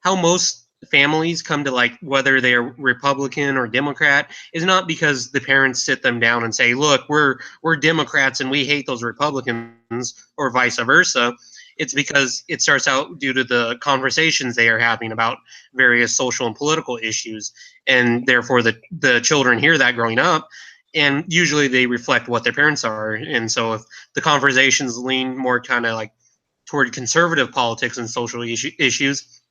how most families come to whether they're Republican or Democrat is not because the parents sit them down and say, look, we're Democrats and we hate those Republicans, or vice versa. It's because it starts out due to the conversations they are having about various social and political issues, and therefore the children hear that growing up, and usually they reflect what their parents are. And so if the conversations lean more kind of toward conservative politics and social issues,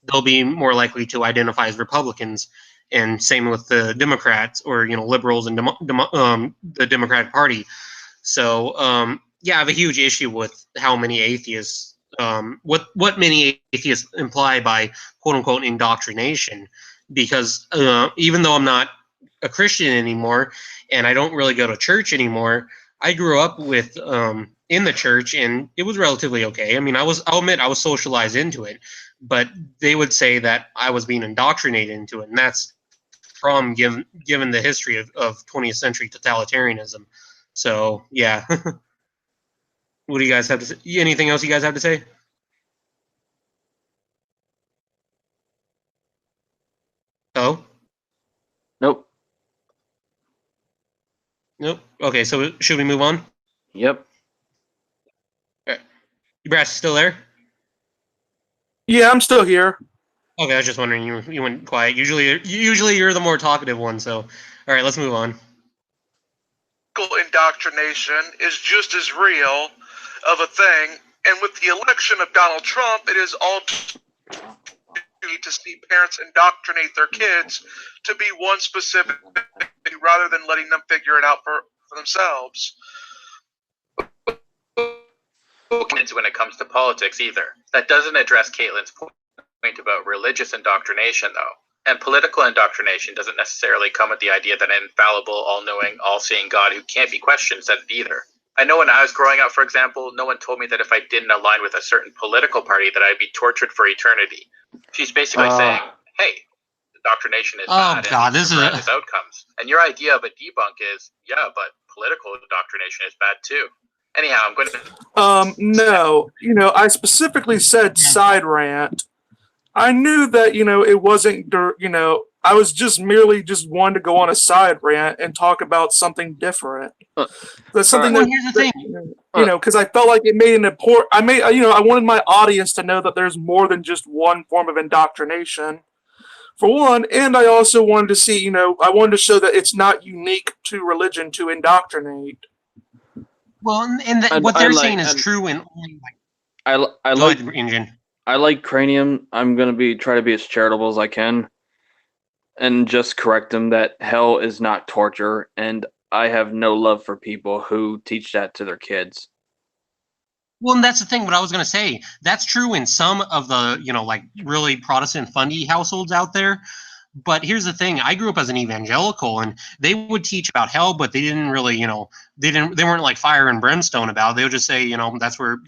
they'll be more likely to identify as Republicans. And same with the Democrats or liberals and the Democratic Party. So yeah, I have a huge issue with how many atheists, what many atheists imply by quote unquote indoctrination, because even though I'm not a Christian anymore and I don't really go to church anymore, I grew up with in the church and it was relatively okay. I mean, I'll admit I was socialized into it, but they would say that I was being indoctrinated into it, and that's from given the history of 20th century totalitarianism. So yeah. What do you guys have to say? Anything else you guys have to say? Oh? Nope. Nope. Okay, so should we move on? Yep. Brass still there? Yeah, I'm still here. Okay, I was just wondering. You went quiet. Usually you're the more talkative one. So, all right, let's move on. indoctrination is just as real of a thing. And with the election of Donald Trump, it is all to see parents indoctrinate their kids to be one specific rather than letting them figure it out for themselves. When it comes to politics either. That doesn't address Kaitlyn's point about religious indoctrination, though. And political indoctrination doesn't necessarily come with the idea that an infallible, all-knowing, all-seeing God who can't be questioned said it either. I know when I was growing up, for example, no one told me that if I didn't align with a certain political party that I'd be tortured for eternity. She's basically saying, hey, indoctrination is bad and these are outcomes. And your idea of a debunk is, yeah, but political indoctrination is bad too. Anyhow, I'm going to... No. I specifically said side rant. I knew that, it wasn't, I was just merely wanting to go on a side rant and talk about something different. That's something here's the thing. Because I felt like it made an important, I wanted my audience to know that there's more than just one form of indoctrination. For one, and I also wanted to see, I wanted to show that it's not unique to religion to indoctrinate. Well, and what they're saying is true in I like Injun. I like Cranium. I'm gonna try to be as charitable as I can, and just correct them that hell is not torture, and I have no love for people who teach that to their kids. Well, and that's the thing. What I was gonna say, that's true in some of the really Protestant fundy households out there. But here's the thing: I grew up as an evangelical, and they would teach about hell, but they didn't really, they weren't like fire and brimstone about it. They would just say, that's where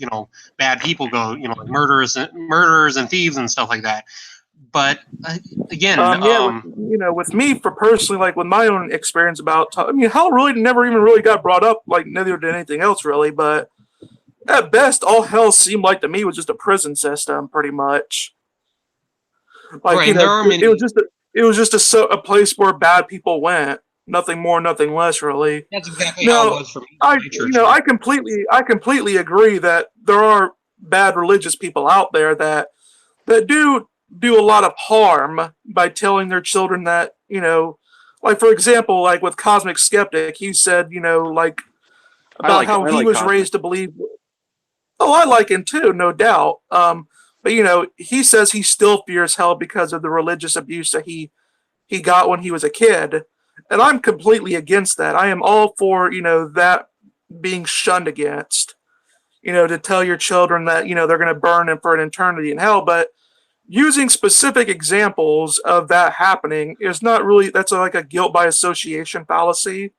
bad people go, like murderers and thieves and stuff like that. But again, with me, for personally, like with my own experience about, hell really never even really got brought up, like neither did anything else really. But at best, all hell seemed like to me was just a prison system, pretty much. Like right, it was just a place where bad people went. Nothing more, nothing less, really. That's exactly how it was for me. I completely agree that there are bad religious people out there that do a lot of harm by telling their children that, like for example, like with Cosmic Skeptic, he said, about how he was raised to believe. Oh, I like him too, no doubt. But he says he still fears hell because of the religious abuse that he got when he was a kid. And I'm completely against that. I am all for, that being shunned against. To tell your children that, they're going to burn for an eternity in hell. But using specific examples of that happening is not really, that's like a guilt by association fallacy.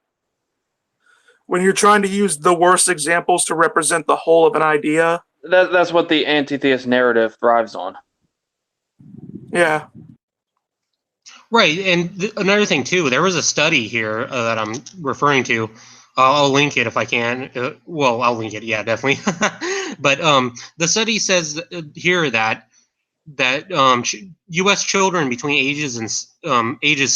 When you're trying to use the worst examples to represent the whole of an idea. That's what the anti-theist narrative thrives on. Yeah. Right, and another thing too, there was a study here that I'm referring to. I'll link it if I can. Well, I'll link it. Yeah, definitely. But the study says here that U.S. children between ages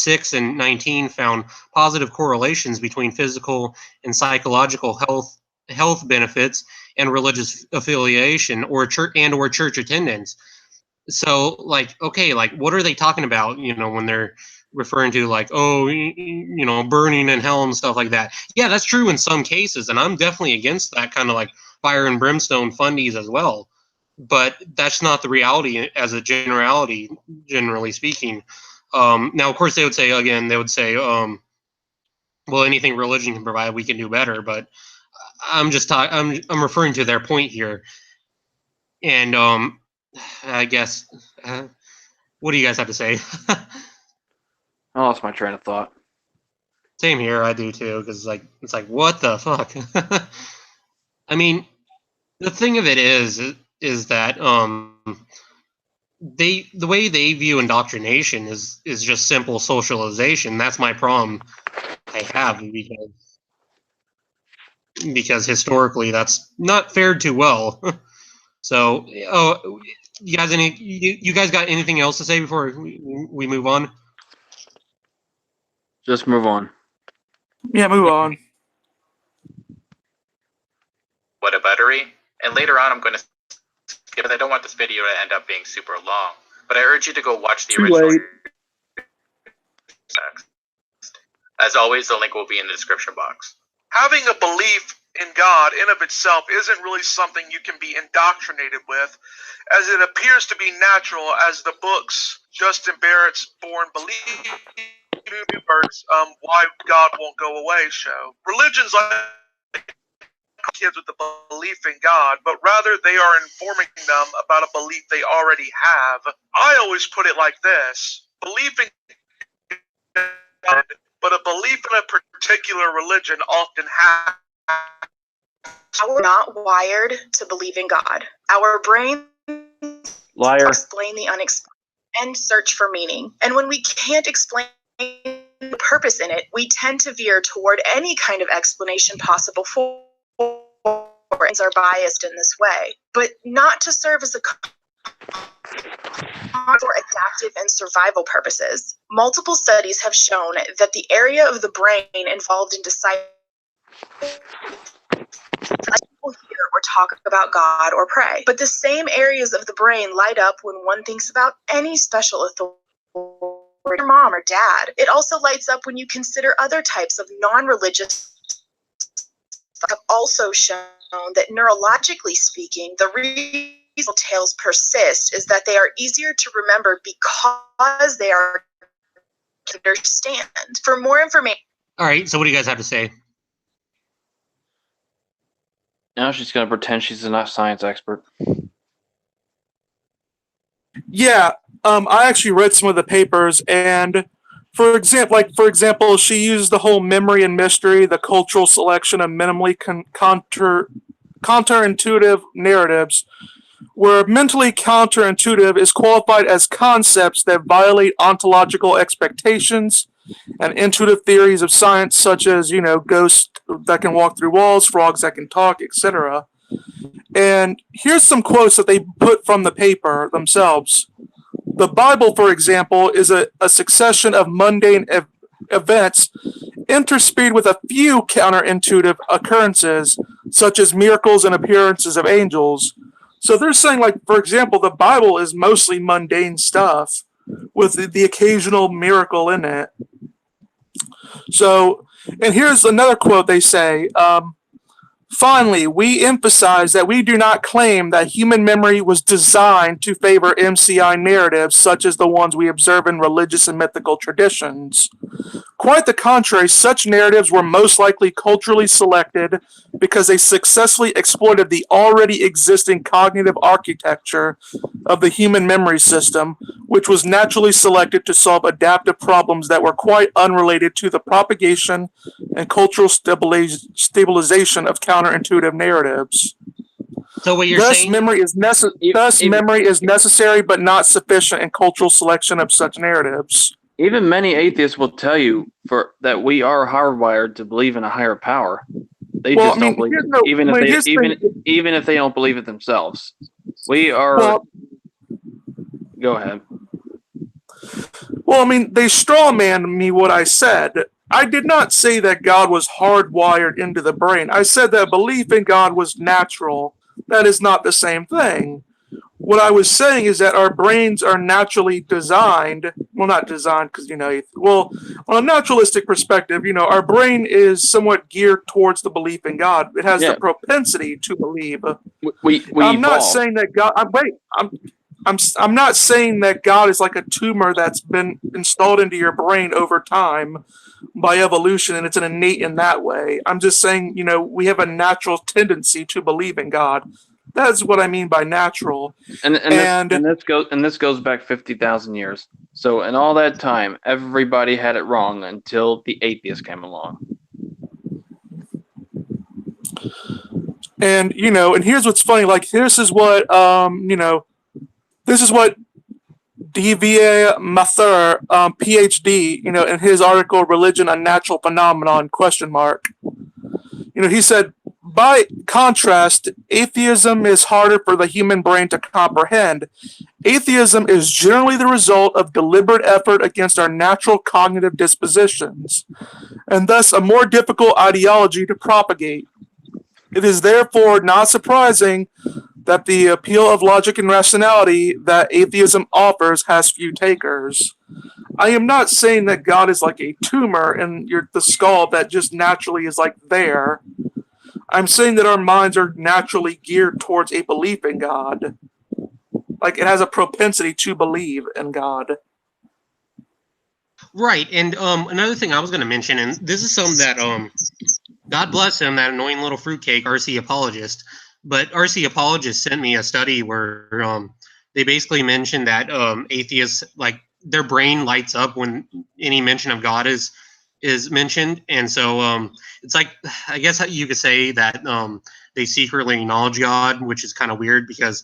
6 and 19 found positive correlations between physical and psychological health benefits and religious affiliation or church attendance. So, what are they talking about? When they're referring to burning in hell and stuff like that. Yeah, that's true in some cases, and I'm definitely against that kind of fire and brimstone fundies as well. But that's not the reality as a generality, generally speaking. Now, of course, they would say, well, anything religion can provide, we can do better. But I'm just I'm referring to their point here. And I guess, what do you guys have to say? I lost my train of thought. Same here, I do too, because it's like, what the fuck? I mean, the thing of it is that the way they view indoctrination is just simple socialization. That's my problem I have, because historically that's not fared too well. So, you guys got anything else to say before we move on? Just move on. Yeah, move on. Whataboutery, and later on I'm going to skip it. I don't want this video to end up being super long, but I urge you to go watch the original. As always, the link will be in the description box. having a belief in God in of itself isn't really something you can be indoctrinated with, as it appears to be natural, as the books Justin Barrett's Born Belief, Why God Won't Go Away show. Religions like kids with the belief in God, but rather they are informing them about a belief they already have. I always put it like this: belief in God, but a belief in a particular religion often has. We're not wired to believe in God. Our brains explain the unexplained and search for meaning. And when we can't explain the purpose in it, we tend to veer toward any kind of explanation possible for brains are biased in this way, but not to serve as a for adaptive and survival purposes. Multiple studies have shown that the area of the brain involved in deciphering people hear or talk about God or pray. But the same areas of the brain light up when one thinks about any special authority, your mom or dad. It also lights up when you consider other types of non-religious have also shown that neurologically speaking, the reason tales persist is that they are easier to remember because they are to understand. For more information. All right, so what do you guys have to say? Now she's going to pretend she's a science expert. Yeah, I actually read some of the papers, and for example, she used the whole memory and mystery, the cultural selection of minimally counterintuitive narratives, where mentally counterintuitive is qualified as concepts that violate ontological expectations and intuitive theories of science, such as, ghosts that can walk through walls, frogs that can talk, etc. And here's some quotes that they put from the paper themselves. The Bible, for example, is a succession of mundane events interspersed with a few counterintuitive occurrences, such as miracles and appearances of angels. So they're saying, for example, the Bible is mostly mundane stuff with the occasional miracle in it. So, and here's another quote they say, finally, we emphasize that we do not claim that human memory was designed to favor MCI narratives such as the ones we observe in religious and mythical traditions. Quite the contrary, such narratives were most likely culturally selected because they successfully exploited the already existing cognitive architecture of the human memory system, which was naturally selected to solve adaptive problems that were quite unrelated to the propagation and cultural stabilization of counterintuitive narratives. So what you're saying? Memory is necessary but not sufficient in cultural selection of such narratives. Even many atheists will tell you that we are hardwired to believe in a higher power. They just don't believe it, even if they don't believe it themselves. We are. Well, go ahead. Well, they strawmanned me what I said. I did not say that God was hardwired into the brain. I said that belief in God was natural. That is not the same thing. What I was saying is that our brains are naturally designed, well, not designed because, on a naturalistic perspective, our brain is somewhat geared towards the belief in God. It has the propensity to believe. I'm not saying that God, I'm not saying that God is like a tumor that's been installed into your brain over time by evolution and it's an innate in that way. I'm just saying, we have a natural tendency to believe in God. That's what I mean by natural. And this goes back 50,000 years. So in all that time, everybody had it wrong until the atheist came along. And and here's what's funny. This is what D.V.A. Mathur, PhD, in his article "Religion: A Natural Phenomenon?" ? He said, by contrast, atheism is harder for the human brain to comprehend. Atheism is generally the result of deliberate effort against our natural cognitive dispositions, and thus a more difficult ideology to propagate. It is therefore not surprising that the appeal of logic and rationality that atheism offers has few takers. I am not saying that God is like a tumor in the skull that just naturally is like there. I'm saying that our minds are naturally geared towards a belief in God. Like, it has a propensity to believe in God. Right, and another thing I was going to mention, and this is something that God bless him, that annoying little fruitcake, RC Apologist. But RC Apologist sent me a study where they basically mentioned that atheists, like, their brain lights up when any mention of God is mentioned. And so it's like, I guess you could say that they secretly acknowledge God, which is kind of weird because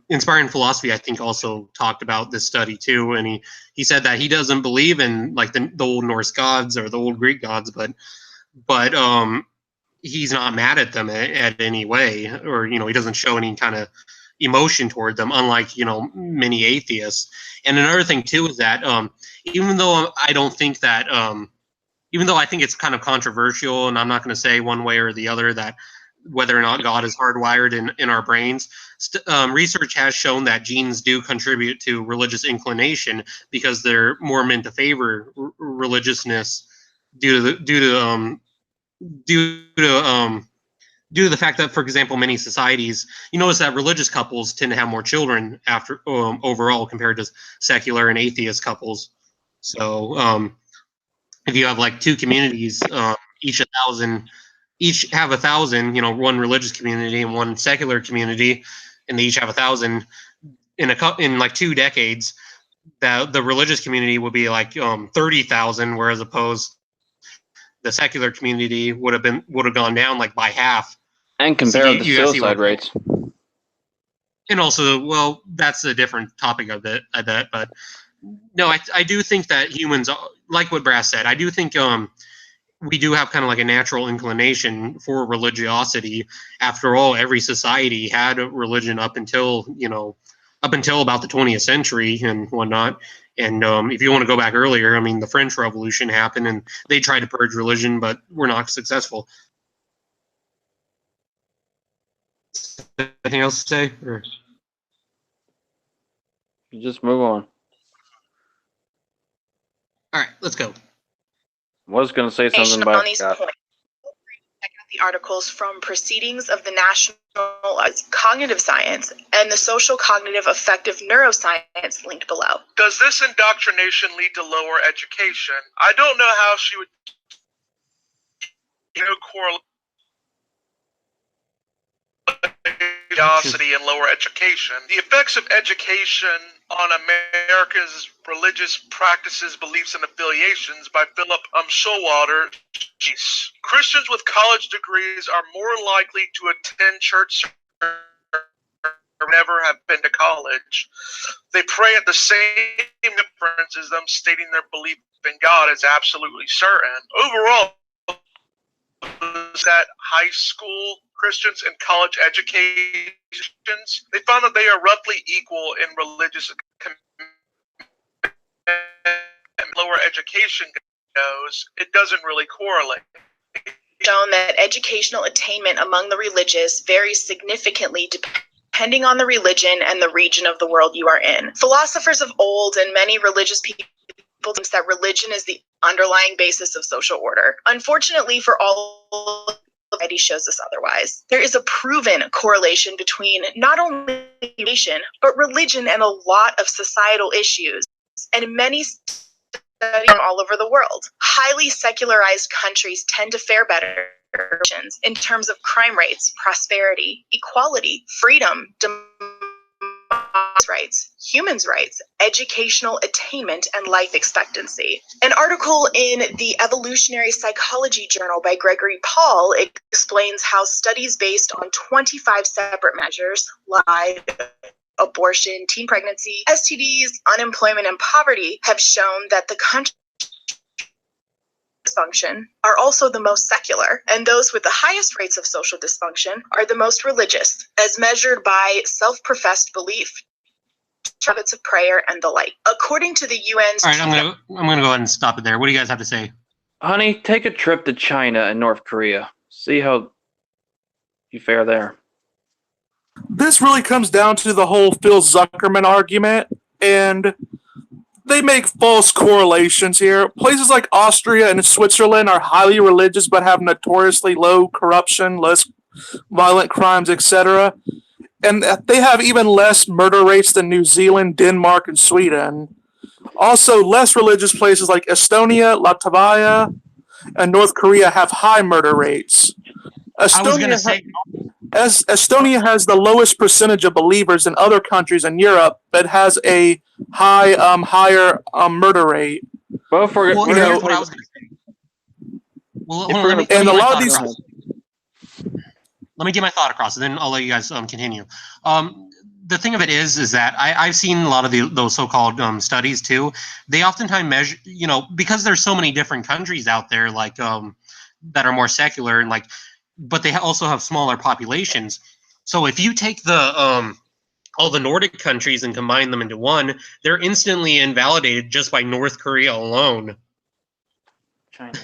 Inspiring Philosophy, I think, also talked about this study too. And he said that he doesn't believe in like the old Norse gods or the old Greek gods, but he's not mad at them at any way, or he doesn't show any kind of emotion toward them, unlike many atheists. And another thing too is that even though I don't think that even though I think it's kind of controversial, and I'm not going to say one way or the other that whether or not God is hardwired in our brains, research has shown that genes do contribute to religious inclination because they're more meant to favor religiousness due to the fact that, for example, many societies, you notice that religious couples tend to have more children after overall compared to secular and atheist couples. So if you have like two communities, each have 1,000, one religious community and one secular community, and they each have 1,000 in like 2 decades, that the religious community would be like 30,000, whereas opposed the secular community would have gone down like by half. And compare the suicide rates. And also, well, that's a different topic of it, I bet. But no, I do think that humans, like what Brass said, I do think we do have kind of like a natural inclination for religiosity. After all, every society had a religion up until about the 20th century and whatnot. And if you want to go back earlier, I mean, the French Revolution happened and they tried to purge religion, but were not successful. Anything else to say? Or? You just move on. All right, let's go. I was going to say something about check out the articles from Proceedings of the National Cognitive Science and the Social Cognitive Affective Neuroscience linked below. Does this indoctrination lead to lower education? I don't know how she would correlate religiosity and lower education. The effects of education on America's religious practices, beliefs, and affiliations by Philip Showalter. Christians with college degrees are more likely to attend church or never have been to college. They pray at the same difference as them stating their belief in God is absolutely certain. Overall, that high school Christians and college educations, they found that they are roughly equal in religious and lower education goes, it doesn't really correlate. Shown that educational attainment among the religious varies significantly depending on the religion and the region of the world you are in. Philosophers of old and many religious people think that religion is the underlying basis of social order. Unfortunately for all, society shows us otherwise. There is a proven correlation between not only religion, but religion and a lot of societal issues, and many studies all over the world. Highly secularized countries tend to fare better in terms of crime rates, prosperity, equality, freedom, rights, humans' rights, educational attainment, and life expectancy. An article in the Evolutionary Psychology Journal by Gregory Paul explains how studies based on 25 separate measures, life, abortion, teen pregnancy, STDs, unemployment, and poverty, have shown that the countries dysfunction are also the most secular, and those with the highest rates of social dysfunction are the most religious, as measured by self-professed belief, habits of prayer, and the like. According to the UN's... All right, I'm gonna go ahead and stop it there. What do you guys have to say? Honey, take a trip to China and North Korea. See how you fare there. this really comes down to the whole Phil Zuckerman argument, and they make false correlations here. Places like Austria and Switzerland are highly religious but have notoriously low corruption, less violent crimes, etc. And they have even less murder rates than New Zealand, Denmark, and Sweden. Also, less religious places like Estonia, Latvia, and North Korea have high murder rates. Estonia has the lowest percentage of believers in other countries in Europe, but has a higher murder rate. Well, here's what I was going to say. Well, let me get my thought across, and then I'll let you guys continue. The thing of it is that I've seen a lot of those so-called studies too. They oftentimes measure, because there's so many different countries out there, like that are more secular, and but they also have smaller populations. So if you take all the Nordic countries and combine them into one, they're instantly invalidated just by North Korea alone. China.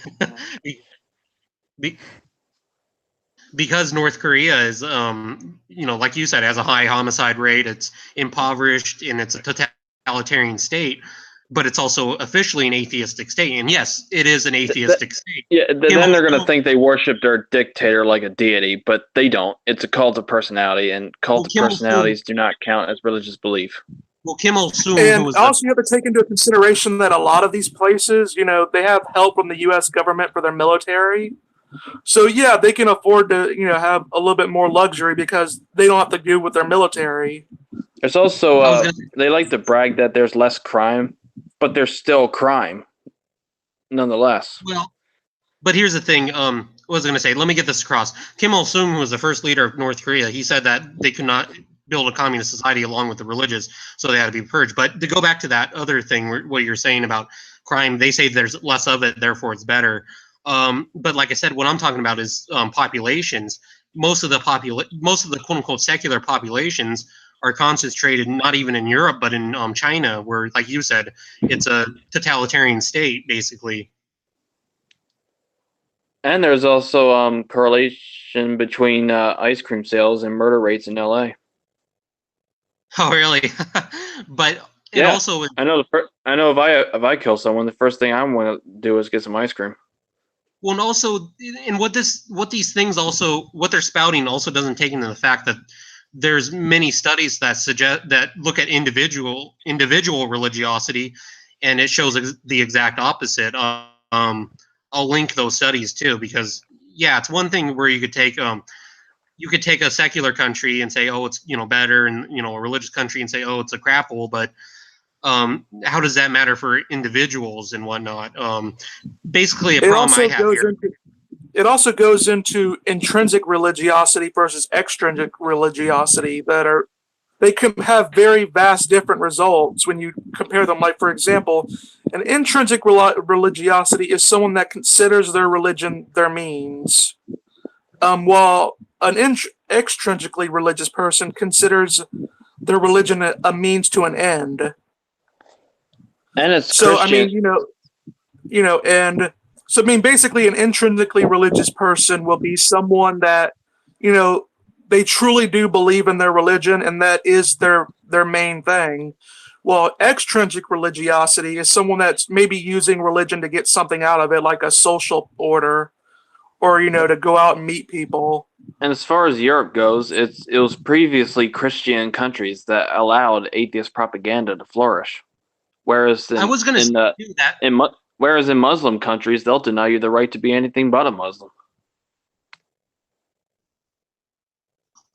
Because North Korea is, like you said, has a high homicide rate. It's impoverished and it's a totalitarian state, but it's also officially an atheistic state. And yes, it is an atheistic state. Yeah, then they're going to think they worship their dictator like a deity, but they don't. It's a cult of personality, and cult of personalities do not count as religious belief. Well, Kim Il-sung, and also you have to take into consideration that a lot of these places, they have help from the U.S. government for their military. So yeah, they can afford to, have a little bit more luxury because they don't have to deal with their military. There's also they like to brag that there's less crime, but there's still crime, nonetheless. Well, but here's the thing. What was I going to say? Let me get this across. Kim Il-sung, who was the first leader of North Korea, he said that they could not build a communist society along with the religious, so they had to be purged. But to go back to that other thing, what you're saying about crime, they say there's less of it, therefore it's better. But like I said, what I'm talking about is populations. Most of the quote unquote secular populations are concentrated not even in Europe, but in China, where, like you said, it's a totalitarian state, basically. And there's also correlation between ice cream sales and murder rates in LA. Oh, really? But yeah, also, I know if I kill someone, the first thing I want to do is get some ice cream. Well, and also, and what these things also, what they're spouting also doesn't take into the fact that there's many studies that look at individual religiosity, and it shows the exact opposite. I'll link those studies too, because yeah, it's one thing where you could take a secular country and say, oh, it's better, and a religious country and say, oh, it's a craphole, but how does that matter for individuals and whatnot? Basically, a problem I have here. It also goes into intrinsic religiosity versus extrinsic religiosity they can have very vast different results when you compare them. Like, for example, an intrinsic religiosity is someone that considers their religion their means, while an extrinsically religious person considers their religion a means to an end. And it's so Christian. Basically an intrinsically religious person will be someone that, they truly do believe in their religion and that is their main thing. While extrinsic religiosity is someone that's maybe using religion to get something out of it, like a social order, or, to go out and meet people. And as far as Europe goes, it was previously Christian countries that allowed atheist propaganda to flourish. Whereas whereas in Muslim countries, they'll deny you the right to be anything but a Muslim.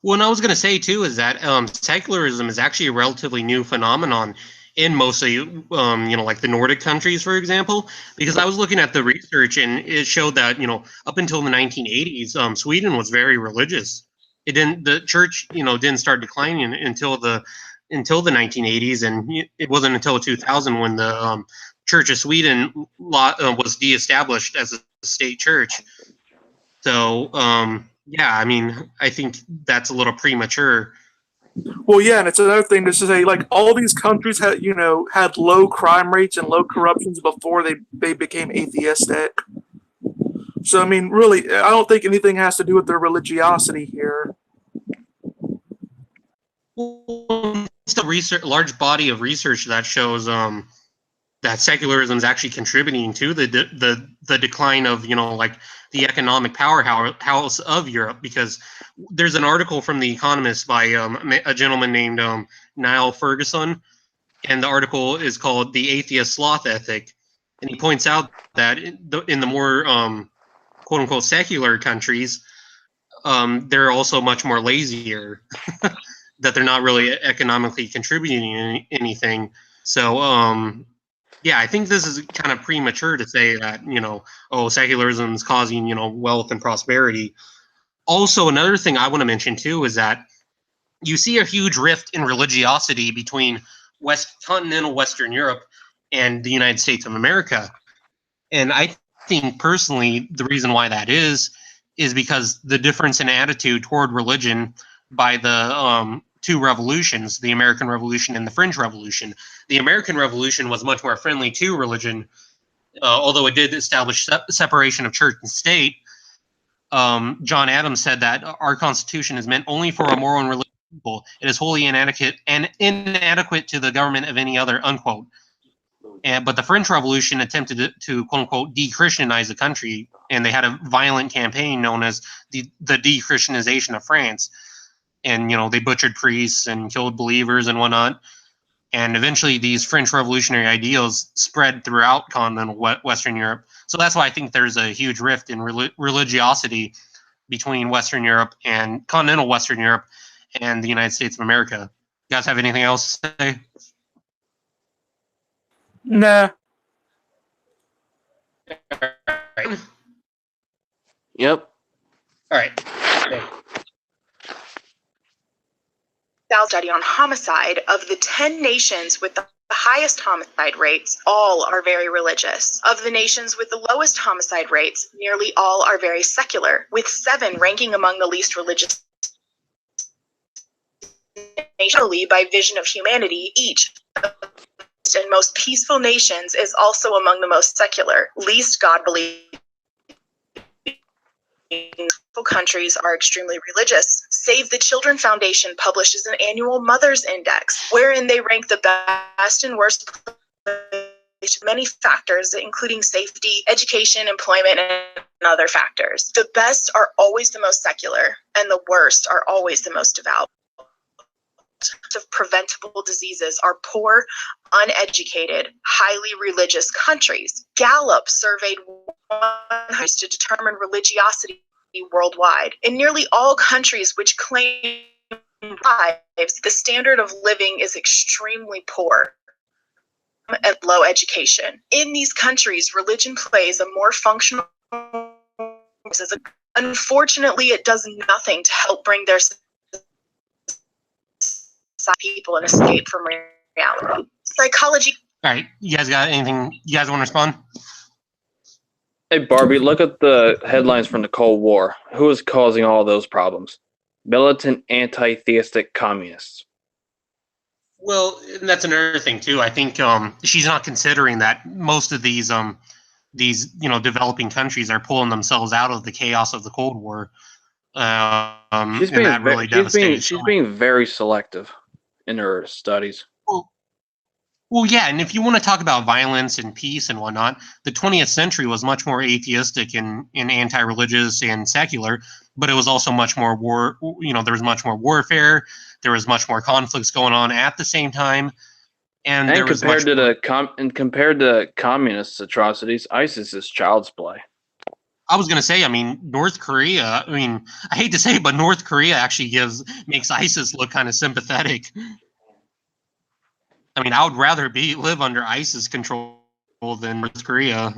Well, and I was going to say too is that secularism is actually a relatively new phenomenon in mostly, like the Nordic countries, for example, because I was looking at the research and it showed that, up until the 1980s, Sweden was very religious. The church, didn't start declining until the 1980s, and it wasn't until 2000 when the Church of Sweden was de-established as a state church. So, yeah, I mean, I think that's a little premature. Well, yeah, and it's another thing to say, like, all these countries had low crime rates and low corruptions before they became atheistic. So, I mean, really, I don't think anything has to do with their religiosity here. Well, it's a large body of research that shows that secularism is actually contributing to the decline of like the economic powerhouse of Europe, because there's an article from The Economist by a gentleman named Niall Ferguson, and the article is called "The Atheist Sloth Ethic," and he points out that in the more quote unquote secular countries, they're also much more lazier. That they're not really economically contributing anything. So, yeah, I think this is kind of premature to say that, secularism is causing, wealth and prosperity. Also, another thing I want to mention too is that you see a huge rift in religiosity between continental Western Europe and the United States of America. And I think personally, the reason why that is because the difference in attitude toward religion by the two revolutions, the American Revolution and the French Revolution. The American Revolution was much more friendly to religion, although it did establish separation of church and state. John Adams said that our Constitution is meant only for a moral and religious people. It is wholly inadequate to the government of any other, unquote. But the French Revolution attempted to quote unquote de-Christianize the country, and they had a violent campaign known as the de-Christianization of France. And they butchered priests and killed believers and whatnot. And eventually, these French revolutionary ideals spread throughout continental Western Europe. So that's why I think there's a huge rift in religiosity between Western Europe and continental Western Europe and the United States of America. You guys have anything else to say? Nah. Yep. All right. Okay. Study on homicide. Of the 10 nations with the highest homicide rates, all are very religious. Of the nations with the lowest homicide rates, nearly all are very secular, with 7 ranking among the least religious. Nationally, by vision of humanity, each and most peaceful nations is also among the most secular, least God-believing countries are extremely religious. Save the Children Foundation publishes an annual Mothers Index, wherein they rank the best and worst many factors, including safety, education, employment, and other factors. The best are always the most secular, and the worst are always the most devout. Of preventable diseases are poor, uneducated, highly religious countries. Gallup surveyed 100 to determine religiosity worldwide. In nearly all countries which claim lives, the standard of living is extremely poor and low education. In these countries, religion plays a more functional role. Unfortunately, it does nothing to help bring their people an escape from reality. Psychology. All right, you guys got anything? You guys want to respond? Hey, Barbie, look at the headlines from the Cold War. Who is causing all those problems? Militant anti-theistic communists. Well, and that's another thing too. I think she's not considering that most of these developing countries are pulling themselves out of the chaos of the Cold War. She's being very selective in her studies. Well, yeah, and if you want to talk about violence and peace and whatnot, the 20th century was much more atheistic and anti-religious and secular, but it was also much more war. There was much more warfare. There was much more conflicts going on at the same time, and compared to communist atrocities, ISIS is child's play. I was going to say, North Korea. I hate to say it, but North Korea actually makes ISIS look kind of sympathetic. I would rather live under ISIS control than North Korea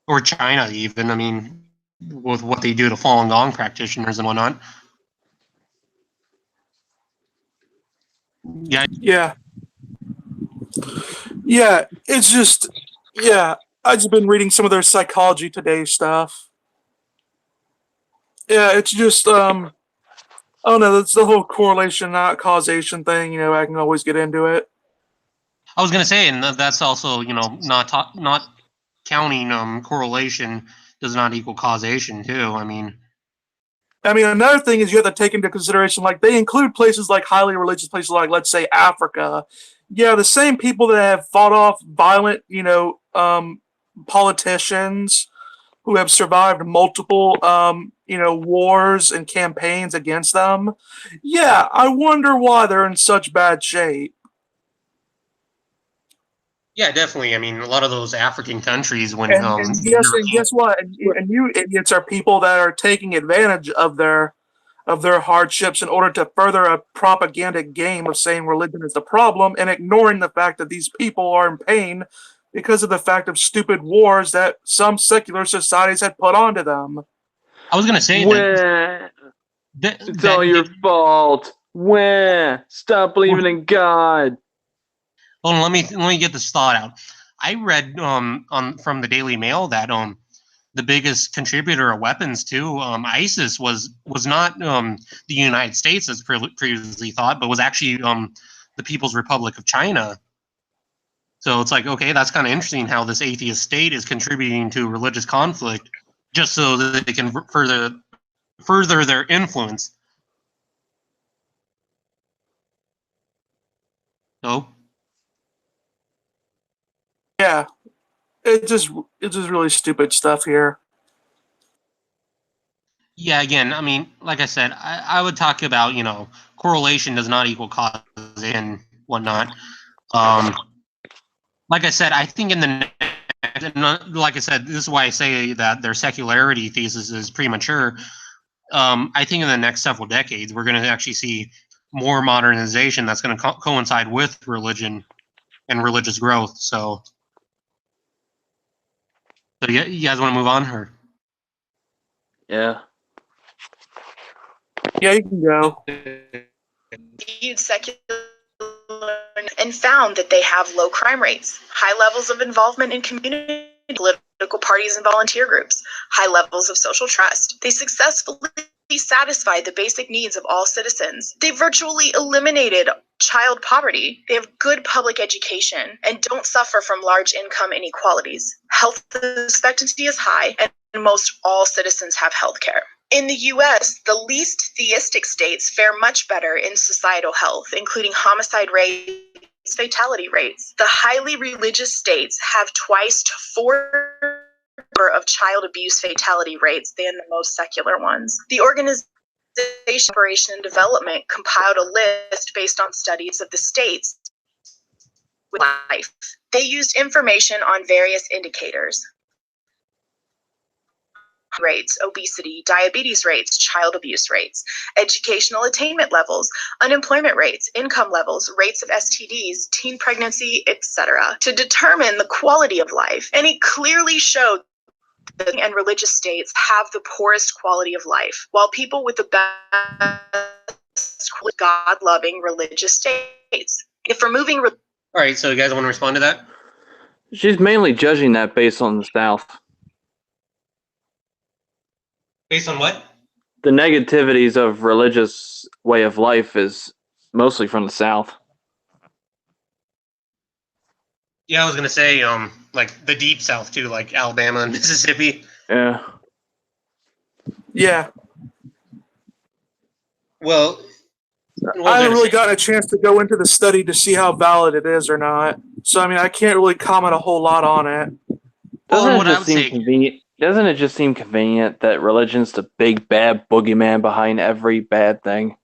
or China even. With what they do to Falun Gong practitioners and whatnot. Yeah. Yeah, it's just, I've just been reading some of their Psychology Today stuff. Yeah, it's just, I don't know, that's the whole correlation, not causation thing, I can always get into it. I was going to say, and that's also, not counting correlation does not equal causation, too. I mean, another thing is you have to take into consideration, like, they include places like highly religious places like, let's say, Africa. Yeah, the same people that have fought off violent, politicians who have survived multiple, wars and campaigns against them. Yeah, I wonder why they're in such bad shape. Yeah, definitely. I mean, a lot of those African countries, when And guess what? And you idiots are people that are taking advantage of their hardships in order to further a propagandic game of saying religion is the problem and ignoring the fact that these people are in pain because of the fact of stupid wars that some secular societies had put onto them. I was going to say it's all your fault. Stop believing in God. Well, let me get this thought out. I read from the Daily Mail that the biggest contributor of weapons to ISIS was not the United States, as previously thought, but was actually the People's Republic of China. So it's like, okay, that's kind of interesting how this atheist state is contributing to religious conflict just so that they can further their influence. So yeah, it's just really stupid stuff here. Yeah, again, I mean, like I said, I would talk about, correlation does not equal cause and whatnot. Like I said, I think like I said, this is why I say that their secularity thesis is premature. I think in the next several decades, we're going to actually see more modernization that's going to coincide with religion and religious growth. So you guys want to move on? Or? Yeah. Yeah, you can go. Secular and found that they have low crime rates, high levels of involvement in community, political parties and volunteer groups, high levels of social trust. They successfully satisfy the basic needs of all citizens. They virtually eliminated child poverty. They have good public education and don't suffer from large income inequalities. Health expectancy is high, and most all citizens have health care. In the US, the least theistic states fare much better in societal health, including homicide rates, fatality rates. The highly religious states have twice to 4 of child abuse fatality rates than the most secular ones. The Organization for Cooperation and Development compiled a list based on studies of the states with life. They used information on various indicators: rates, obesity, diabetes rates, child abuse rates, educational attainment levels, unemployment rates, income levels, rates of STDs, teen pregnancy, etc., to determine the quality of life. And it clearly showed that and religious states have the poorest quality of life, while people with the best God-loving religious states. If removing all right, so you guys want to respond to that? She's mainly judging that based on the South. Based on what? The negativities of religious way of life is mostly from the South. Yeah, I was gonna say, like the deep South too, like Alabama and Mississippi. Yeah. Yeah. Well, I haven't really gotten a chance to go into the study to see how valid it is or not. So, I mean, I can't really comment a whole lot on it. Doesn't it just seem convenient that religion's the big bad boogeyman behind every bad thing?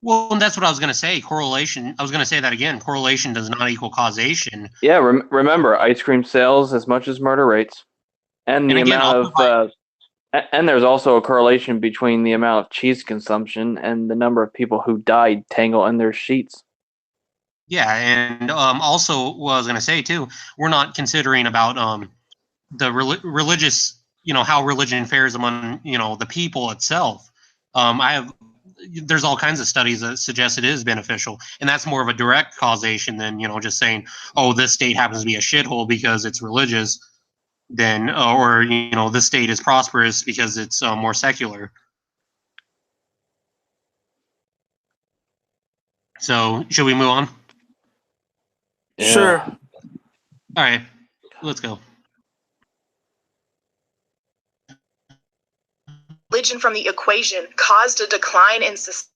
Well, and that's what I was going to say. Correlation. I was going to say that again. Correlation does not equal causation. Yeah, remember, ice cream sells as much as murder rates. And the amount of... and there's also a correlation between the amount of cheese consumption and the number of people who died tangled in their sheets. Yeah, and also what I was going to say too, we're not considering about the religious, how religion fares among, the people itself. There's all kinds of studies that suggest it is beneficial, and that's more of a direct causation than, just saying, oh, this state happens to be a shithole because it's religious, then, or, this state is prosperous because it's more secular. So, should we move on? Yeah. Sure. All right, let's go. religion from the equation caused a decline in society.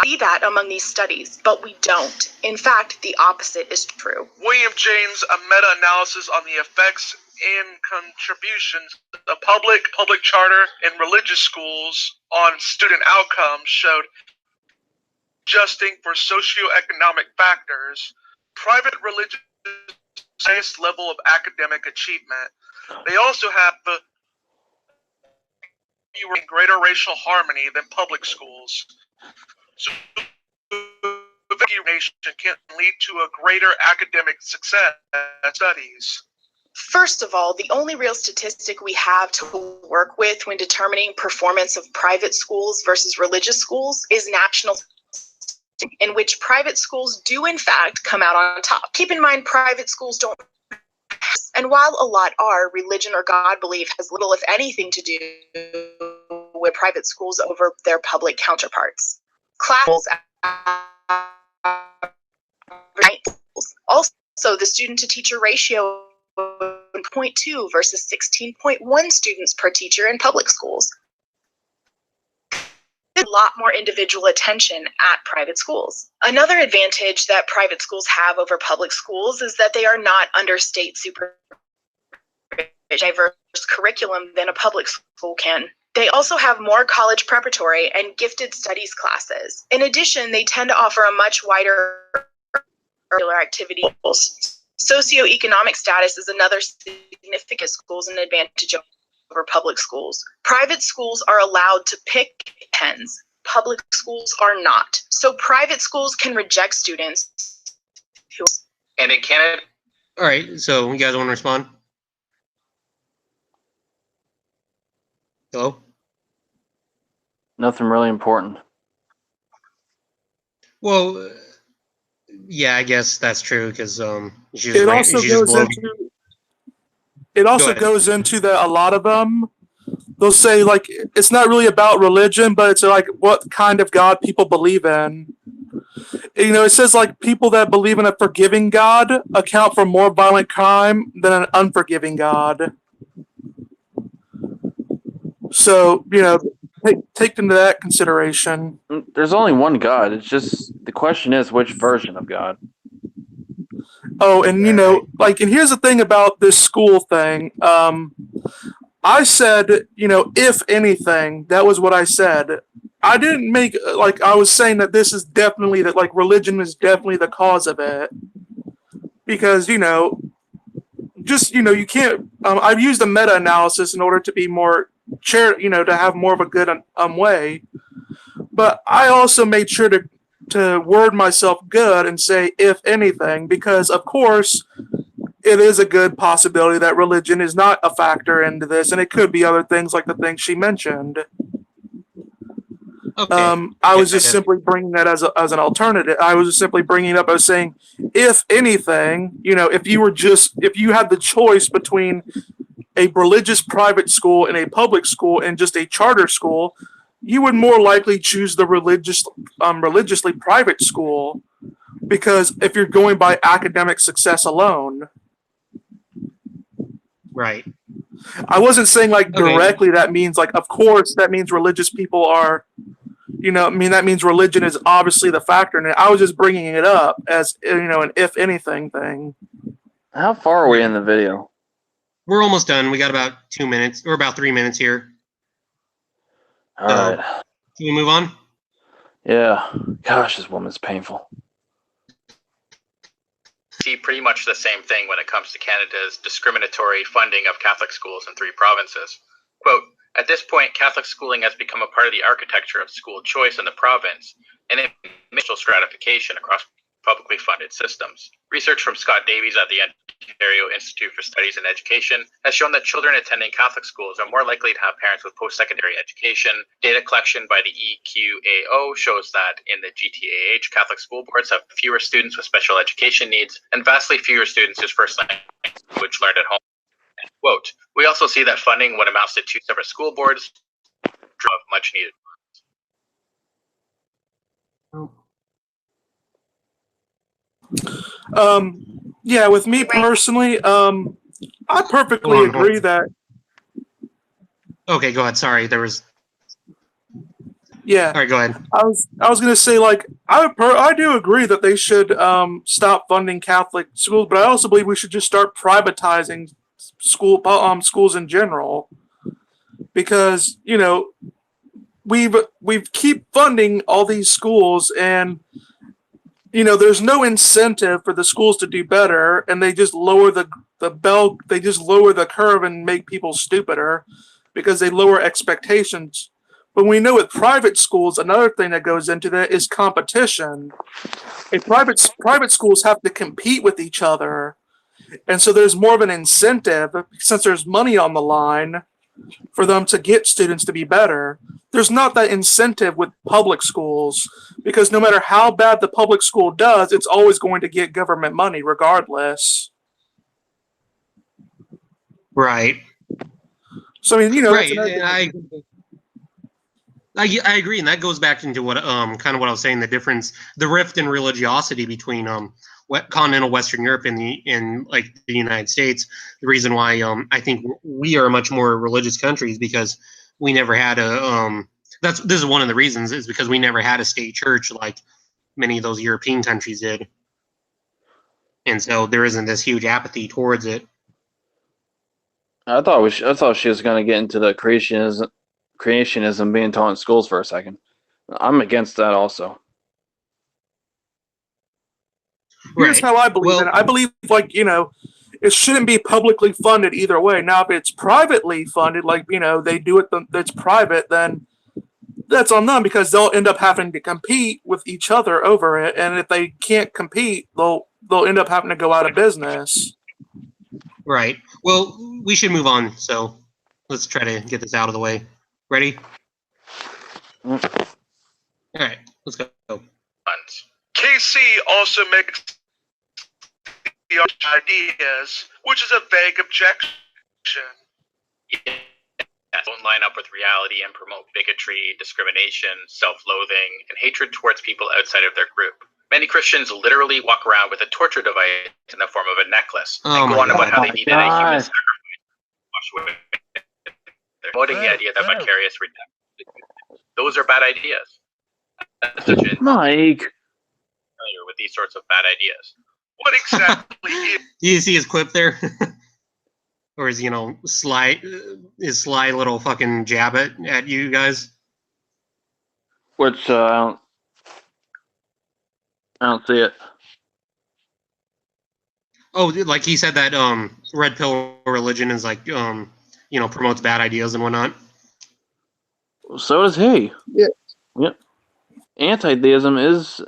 See that among these studies, but we don't. In fact, the opposite is true. William James, a meta-analysis on the effects and contributions of public charter, and religious schools on student outcomes showed, adjusting for socioeconomic factors, private religious highest level of academic achievement. They also have the greater racial harmony than public schools. So nation can lead to a greater academic success in studies. First of all, the only real statistic we have to work with when determining performance of private schools versus religious schools is national, in which private schools do in fact come out on top. Keep in mind, private schools don't, and while a lot are, religion or God belief has little if anything to do with private schools over their public counterparts. Classes also, the student to teacher ratio 0.2 versus 16.1 students per teacher in public schools. A lot more individual attention at private schools. Another advantage that private schools have over public schools is that they are not under state supervision, diverse curriculum than a public school can. They also have more college preparatory and gifted studies classes. In addition, they tend to offer a much wider activity. Socioeconomic status is another significant schools an advantage over public schools. Private schools are allowed to pick pens. Public schools are not. So private schools can reject students who... And in Canada... All right, so you guys want to respond? Hello? Nothing really important. Well, yeah, I guess that's true because it also goes into that a lot of them. They'll say like it's not really about religion, but it's like what kind of God people believe in. You know, it says like people that believe in a forgiving God account for more violent crime than an unforgiving God. So, you know, take into that consideration. There's only one God. It's just the question is which version of God. Oh, and you know, like, and here's the thing about this school thing. I said, you know, if anything, that was what I said. I didn't make, like, I was saying that this is definitely, that, like, religion is definitely the cause of it. Because, you know, just, you know, you can't, I've used a meta-analysis in order to be more, you know, to have more of a good way. But I also made sure to word myself good and say, if anything, because, of course, it is a good possibility that religion is not a factor into this, and it could be other things like the things she mentioned. Okay. I was just simply bringing that as an alternative. I was just simply bringing it up. I was saying, if anything, you know, if you had the choice between a religious private school and a public school and just a charter school, you would more likely choose the religiously private school, because if you're going by academic success alone. Right. I wasn't saying like directly that means like, of course, that means religious people are, you know, I mean, that means religion is obviously the factor. And I was just bringing it up as, you know, an if anything thing. How far are we in the video? We're almost done. We got about 2 minutes, or about 3 minutes here. All right. Can we move on? Yeah. Gosh, this woman's painful. See pretty much the same thing when it comes to Canada's discriminatory funding of Catholic schools in 3 provinces. Quote, at this point, Catholic schooling has become a part of the architecture of school choice in the province, and initial stratification across publicly funded systems. Research from Scott Davies at the Ontario Institute for Studies in Education has shown that children attending Catholic schools are more likely to have parents with post-secondary education. Data collection by the EQAO shows that in the GTAH, Catholic school boards have fewer students with special education needs and vastly fewer students whose first language learned at home. Quote, we also see that funding, when amounts to 2 separate school boards, drove much needed. Yeah, with me personally, I perfectly agree that. Okay, go ahead. Sorry, there was Yeah. All right, go ahead. I was gonna say, like, I do agree that they should stop funding Catholic schools, but I also believe we should just start privatizing schools in general, because we've keep funding all these schools, and there's no incentive for the schools to do better, and they just lower they just lower the curve and make people stupider because they lower expectations. But we know with private schools, another thing that goes into that is competition. Private schools have to compete with each other, and so there's more of an incentive, since there's money on the line, for them to get students to be better. There's not that incentive with public schools, because no matter how bad the public school does, it's always going to get government money regardless. Right. So I mean, right. I agree, and that goes back into what kind of what I was saying, the rift in religiosity between continental Western Europe and the United States. The reason why I think we are a much more religious country is because we never had this is one of the reasons, is because we never had a state church like many of those European countries did, and so there isn't this huge apathy towards it. I thought she was going to get into the creationism being taught in schools for a second. I'm against that also. Here's how I believe it. I believe, it shouldn't be publicly funded either way. Now, if it's privately funded, they do it, it's private, then that's on them, because they'll end up having to compete with each other over it. And if they can't compete, they'll end up having to go out of business. Right. Well, we should move on. So let's try to get this out of the way. Ready? All right. Let's go. KC also makes the ideas, which is a vague objection. Yeah. Don't line up with reality and promote bigotry, discrimination, self-loathing, and hatred towards people outside of their group. Many Christians literally walk around with a torture device in the form of a necklace and go on about how they needed a human sacrifice to wash away. They're promoting the idea that vicarious redemption. Those are bad ideas. Mike, familiar with these sorts of bad ideas. What exactly is? Do you see his clip there? Or his, sly little fucking jab at you guys? Which, I don't see it. Oh, like he said that red pill religion is promotes bad ideas and whatnot. So does he. Yeah. Yep. Anti-theism is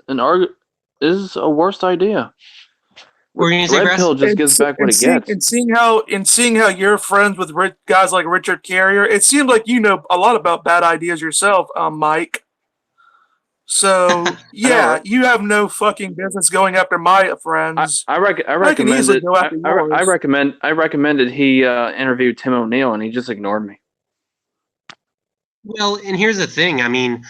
a worst idea. Red pill just gives back what it gets. And seeing how you're friends with guys like Richard Carrier, it seems like you know a lot about bad ideas yourself, Mike. So yeah, you have no fucking business going after my friends. I recommended he interviewed Tim O'Neill, and he just ignored me. Well, and here's the thing. I mean,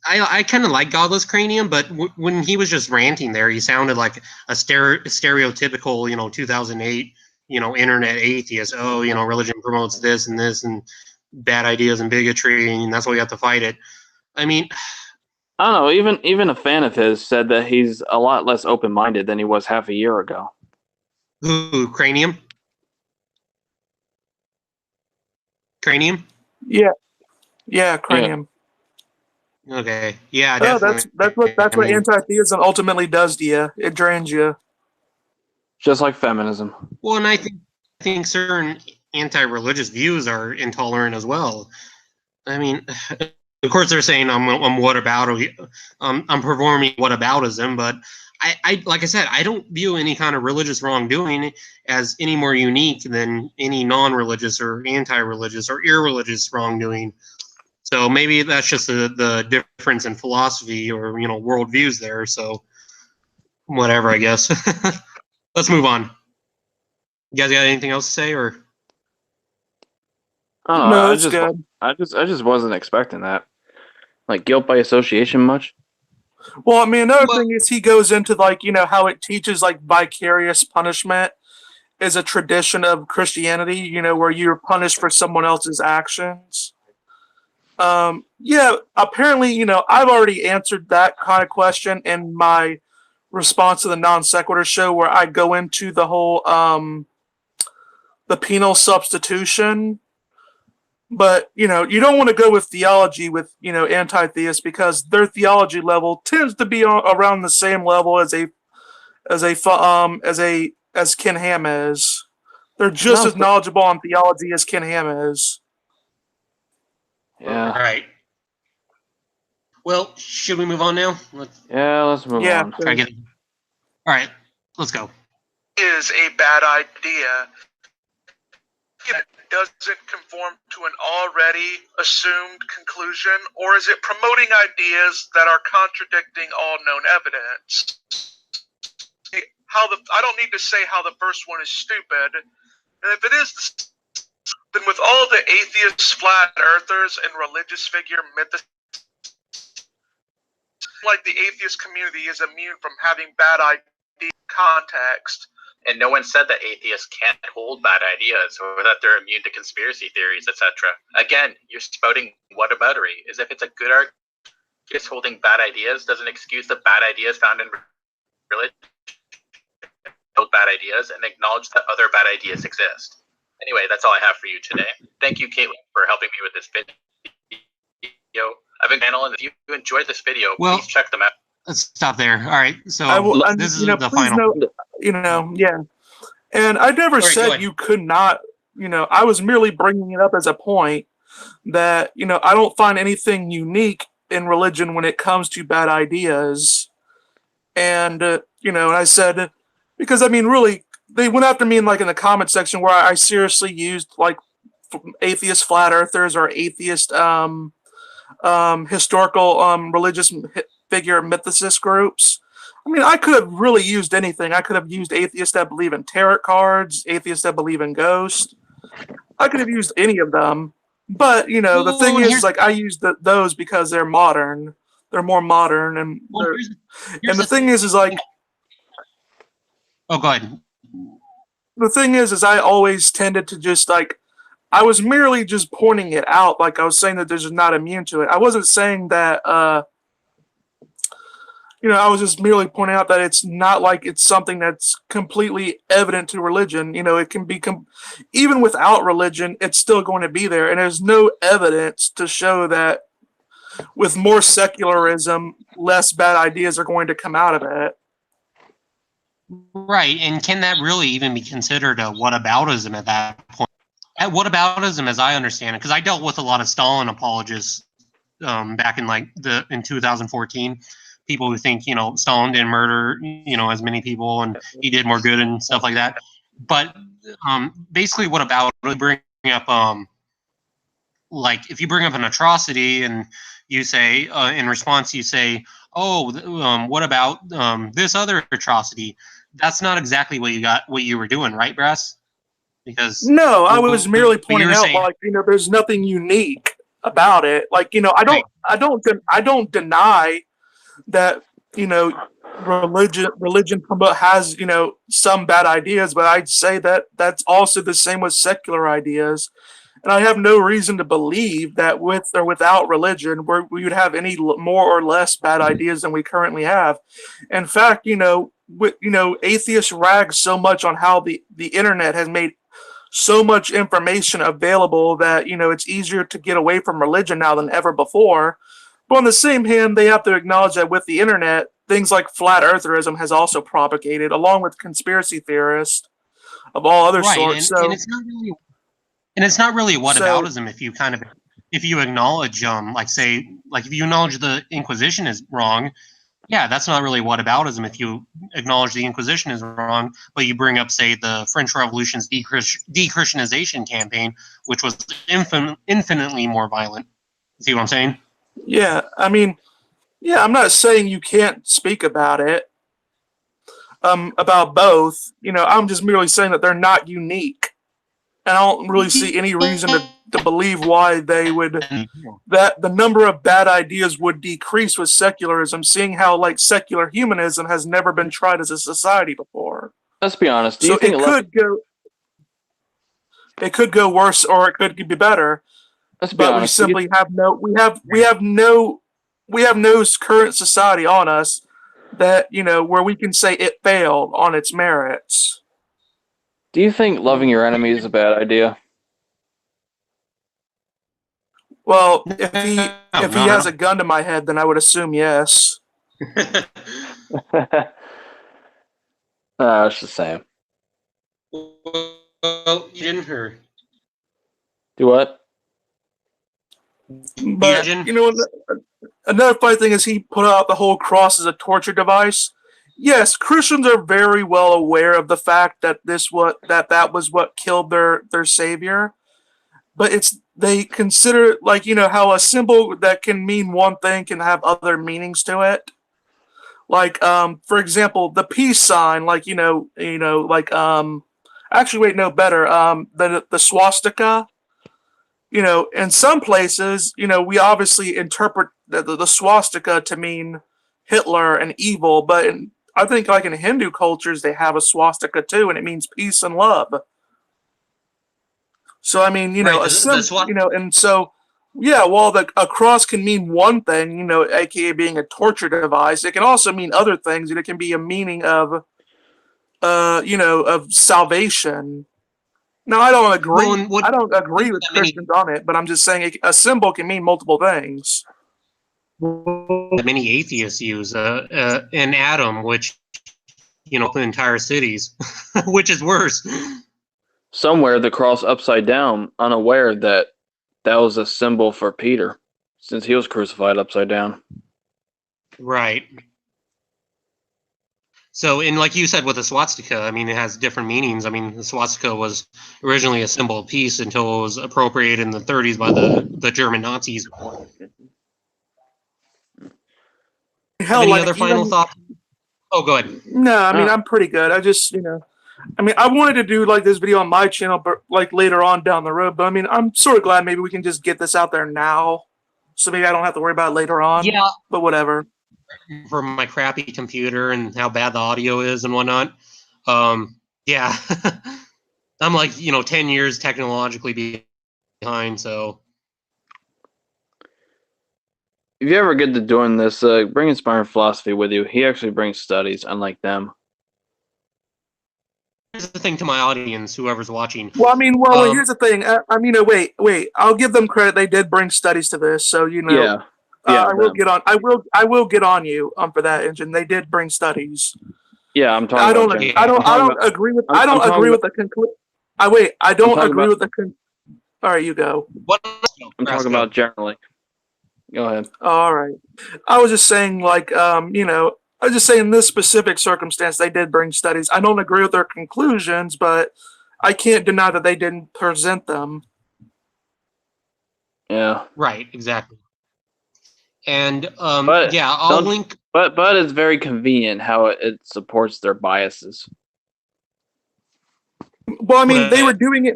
I kind of like Godless Cranium, but when he was just ranting there, he sounded like a stereotypical, 2008, internet atheist. Oh, religion promotes this and bad ideas and bigotry, and that's why we have to fight it. I mean, I don't know. Even a fan of his said that he's a lot less open-minded than he was half a year ago. Who, Cranium? Cranium? Yeah, Cranium. Yeah. Okay. Yeah, definitely. That's what anti-theism ultimately does to you. It drains you. Just like feminism. Well, and I think certain anti-religious views are intolerant as well. I mean, of course they're saying I'm performing whataboutism, but I like I said, I don't view any kind of religious wrongdoing as any more unique than any non-religious or anti-religious or irreligious wrongdoing. So maybe that's just the difference in philosophy or worldviews there. So whatever, I guess. Let's move on. You guys got anything else to say, or? Oh, no, it's good. I just wasn't expecting that. Like guilt by association much? Well, I mean, another thing is he goes into how it teaches vicarious punishment is a tradition of Christianity, where you're punished for someone else's actions. Yeah, apparently, I've already answered that kind of question in my response to the non sequitur show, where I go into the whole the penal substitution. But you don't want to go with theology with anti-theists, because their theology level tends to be around the same level as Ken Ham is. They're just as knowledgeable on theology as Ken Ham is. Yeah. All right. Well, should we move on now? Let's move on. Try to get. All right, let's go. Is a bad idea that doesn't conform to an already assumed conclusion, or is it promoting ideas that are contradicting all known evidence? I don't need to say how the first one is stupid, and if it is, then with all the atheists, flat earthers, and religious figure mythicists, like the atheist community is immune from having bad idea context. And no one said that atheists can't hold bad ideas or that they're immune to conspiracy theories, etc. Again, you're spouting whataboutery, as if it's a good argument. Just holding bad ideas doesn't excuse the bad ideas found in religion. Hold bad ideas and acknowledge that other bad ideas exist. Anyway, that's all I have for you today. Thank you, Kaitlyn, for helping me with this video. I've been channel, and if you enjoyed this video, please check them out. Let's stop there. All right, so this is the final. Yeah. And I never said you could not, I was merely bringing it up as a point that, I don't find anything unique in religion when it comes to bad ideas. And, and I said, because, really, they went after me in the comment section where I seriously used, atheist flat earthers or atheist historical religious figure mythicist groups. I could have really used anything. I could have used atheists that believe in tarot cards, atheists that believe in ghosts. I could have used any of them. But, the thing is, I used those because they're modern. They're more modern. And, and the thing is oh, go ahead. The thing is I always tended to just, I was merely just pointing it out. I was saying that they're just not immune to it. I wasn't saying that, I was just merely pointing out that it's not it's something that's completely evident to religion. It can be, even without religion, it's still going to be there. And there's no evidence to show that with more secularism, less bad ideas are going to come out of it. Right, and can that really even be considered a whataboutism at that point? At whataboutism, as I understand it, because I dealt with a lot of Stalin apologists back in in 2014. People who think Stalin didn't murder as many people and he did more good and stuff like that. But basically, what about bring up if you bring up an atrocity and you say in response you say, oh, what about this other atrocity? That's not exactly what you were doing, right, Brass? Because no, I was merely pointing out there's nothing unique about it. I don't deny that religion has some bad ideas, but I'd say that that's also the same with secular ideas. And I have no reason to believe that with or without religion we would have any more or less bad ideas than we currently have. In fact, atheists rag so much on how the internet has made so much information available that it's easier to get away from religion now than ever before. But on the same hand, they have to acknowledge that with the internet, things like flat eartherism has also propagated, along with conspiracy theorists of all other sorts. And it's not really whataboutism if you acknowledge if you acknowledge the Inquisition is wrong. Yeah, that's not really whataboutism if you acknowledge the Inquisition is wrong, but you bring up, say, the French Revolution's de-Christianization campaign, which was infinitely more violent. See what I'm saying? Yeah, I'm not saying you can't speak about it, about both. I'm just merely saying that they're not unique. And I don't really see any reason to believe why they would, that the number of bad ideas would decrease with secularism, seeing how secular humanism has never been tried as a society before. Let's be honest. It could go worse or it could be better. Let's be but honest. we simply have no current society on us that, where we can say it failed on its merits. Do you think loving your enemy is a bad idea? Well, if he has a gun to my head, then I would assume yes. It's the same. Well, you didn't hear. Do what? But another funny thing is he put out the whole cross as a torture device. Yes, Christians are very well aware of the fact that that was what killed their savior. But they consider how a symbol that can mean one thing can have other meanings to it. Like for example, the peace sign, actually wait, no, better, the swastika. In some places, we obviously interpret the swastika to mean Hitler and evil, but I think in Hindu cultures they have a swastika too, and it means peace and love. So I mean, and so while a cross can mean one thing, aka being a torture device, it can also mean other things, and it can be a meaning of salvation. No, I don't agree. I don't agree with Christians on it, but I'm just saying a symbol can mean multiple things. Many atheists use an atom, which the entire cities, which is worse. Somewhere the cross upside down, unaware that was a symbol for Peter, since he was crucified upside down. Right. So, and like you said with the swastika, I mean, it has different meanings. I mean, the swastika was originally a symbol of peace until it was appropriated in the 30s by the German Nazis. Hell, any other final thoughts? Oh, go ahead. No, I mean, I'm pretty good. I just, I mean, I wanted to do this video on my channel, but later on down the road. But I mean, I'm sort of glad maybe we can just get this out there now, so maybe I don't have to worry about it later on. Yeah. But whatever. For my crappy computer and how bad the audio is and whatnot. Yeah. I'm 10 years technologically behind, so. If you ever get to doing this, bring Inspiring Philosophy with you. He actually brings studies, unlike them. Here's the thing to my audience, whoever's watching. Well, I mean, here's the thing. I mean, wait. I'll give them credit. They did bring studies to this, so Yeah. I will get on. I will get on you for that, Injun. They did bring studies. Yeah, I'm talking. I don't agree with the conclusion. I don't agree with the All right, you go. I'm talking about generally. Go ahead. All right. I was just saying, I was just saying in this specific circumstance, they did bring studies. I don't agree with their conclusions, but I can't deny that they didn't present them. Yeah. Right. Exactly. And I'll link. But it's very convenient how it supports their biases. Well, I mean, they were doing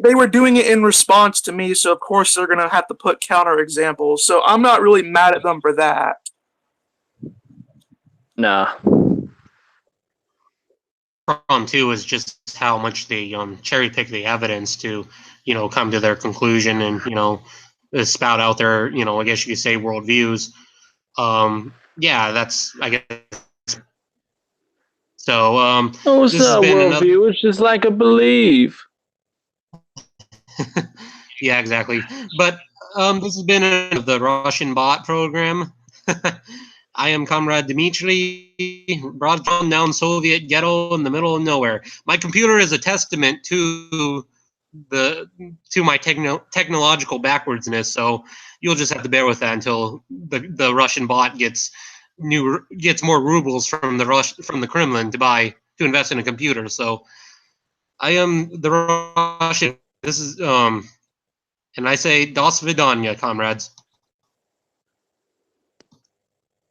it in response to me, so of course they're gonna have to put counter examples. So I'm not really mad at them for that. Nah. Problem too is just how much they cherry pick the evidence to come to their conclusion and spout out their I guess you could say worldviews. That's I guess. So it's not worldview. It's just like a belief. Yeah, exactly. But this has been the Russian bot program. I am Comrade Dmitry, broadcast down Soviet ghetto in the middle of nowhere. My computer is a testament to my technological backwardsness, so you'll just have to bear with that until the Russian bot gets more rubles from the Kremlin to invest in a computer. So I am the Russian. This is and I say das vidanya, comrades.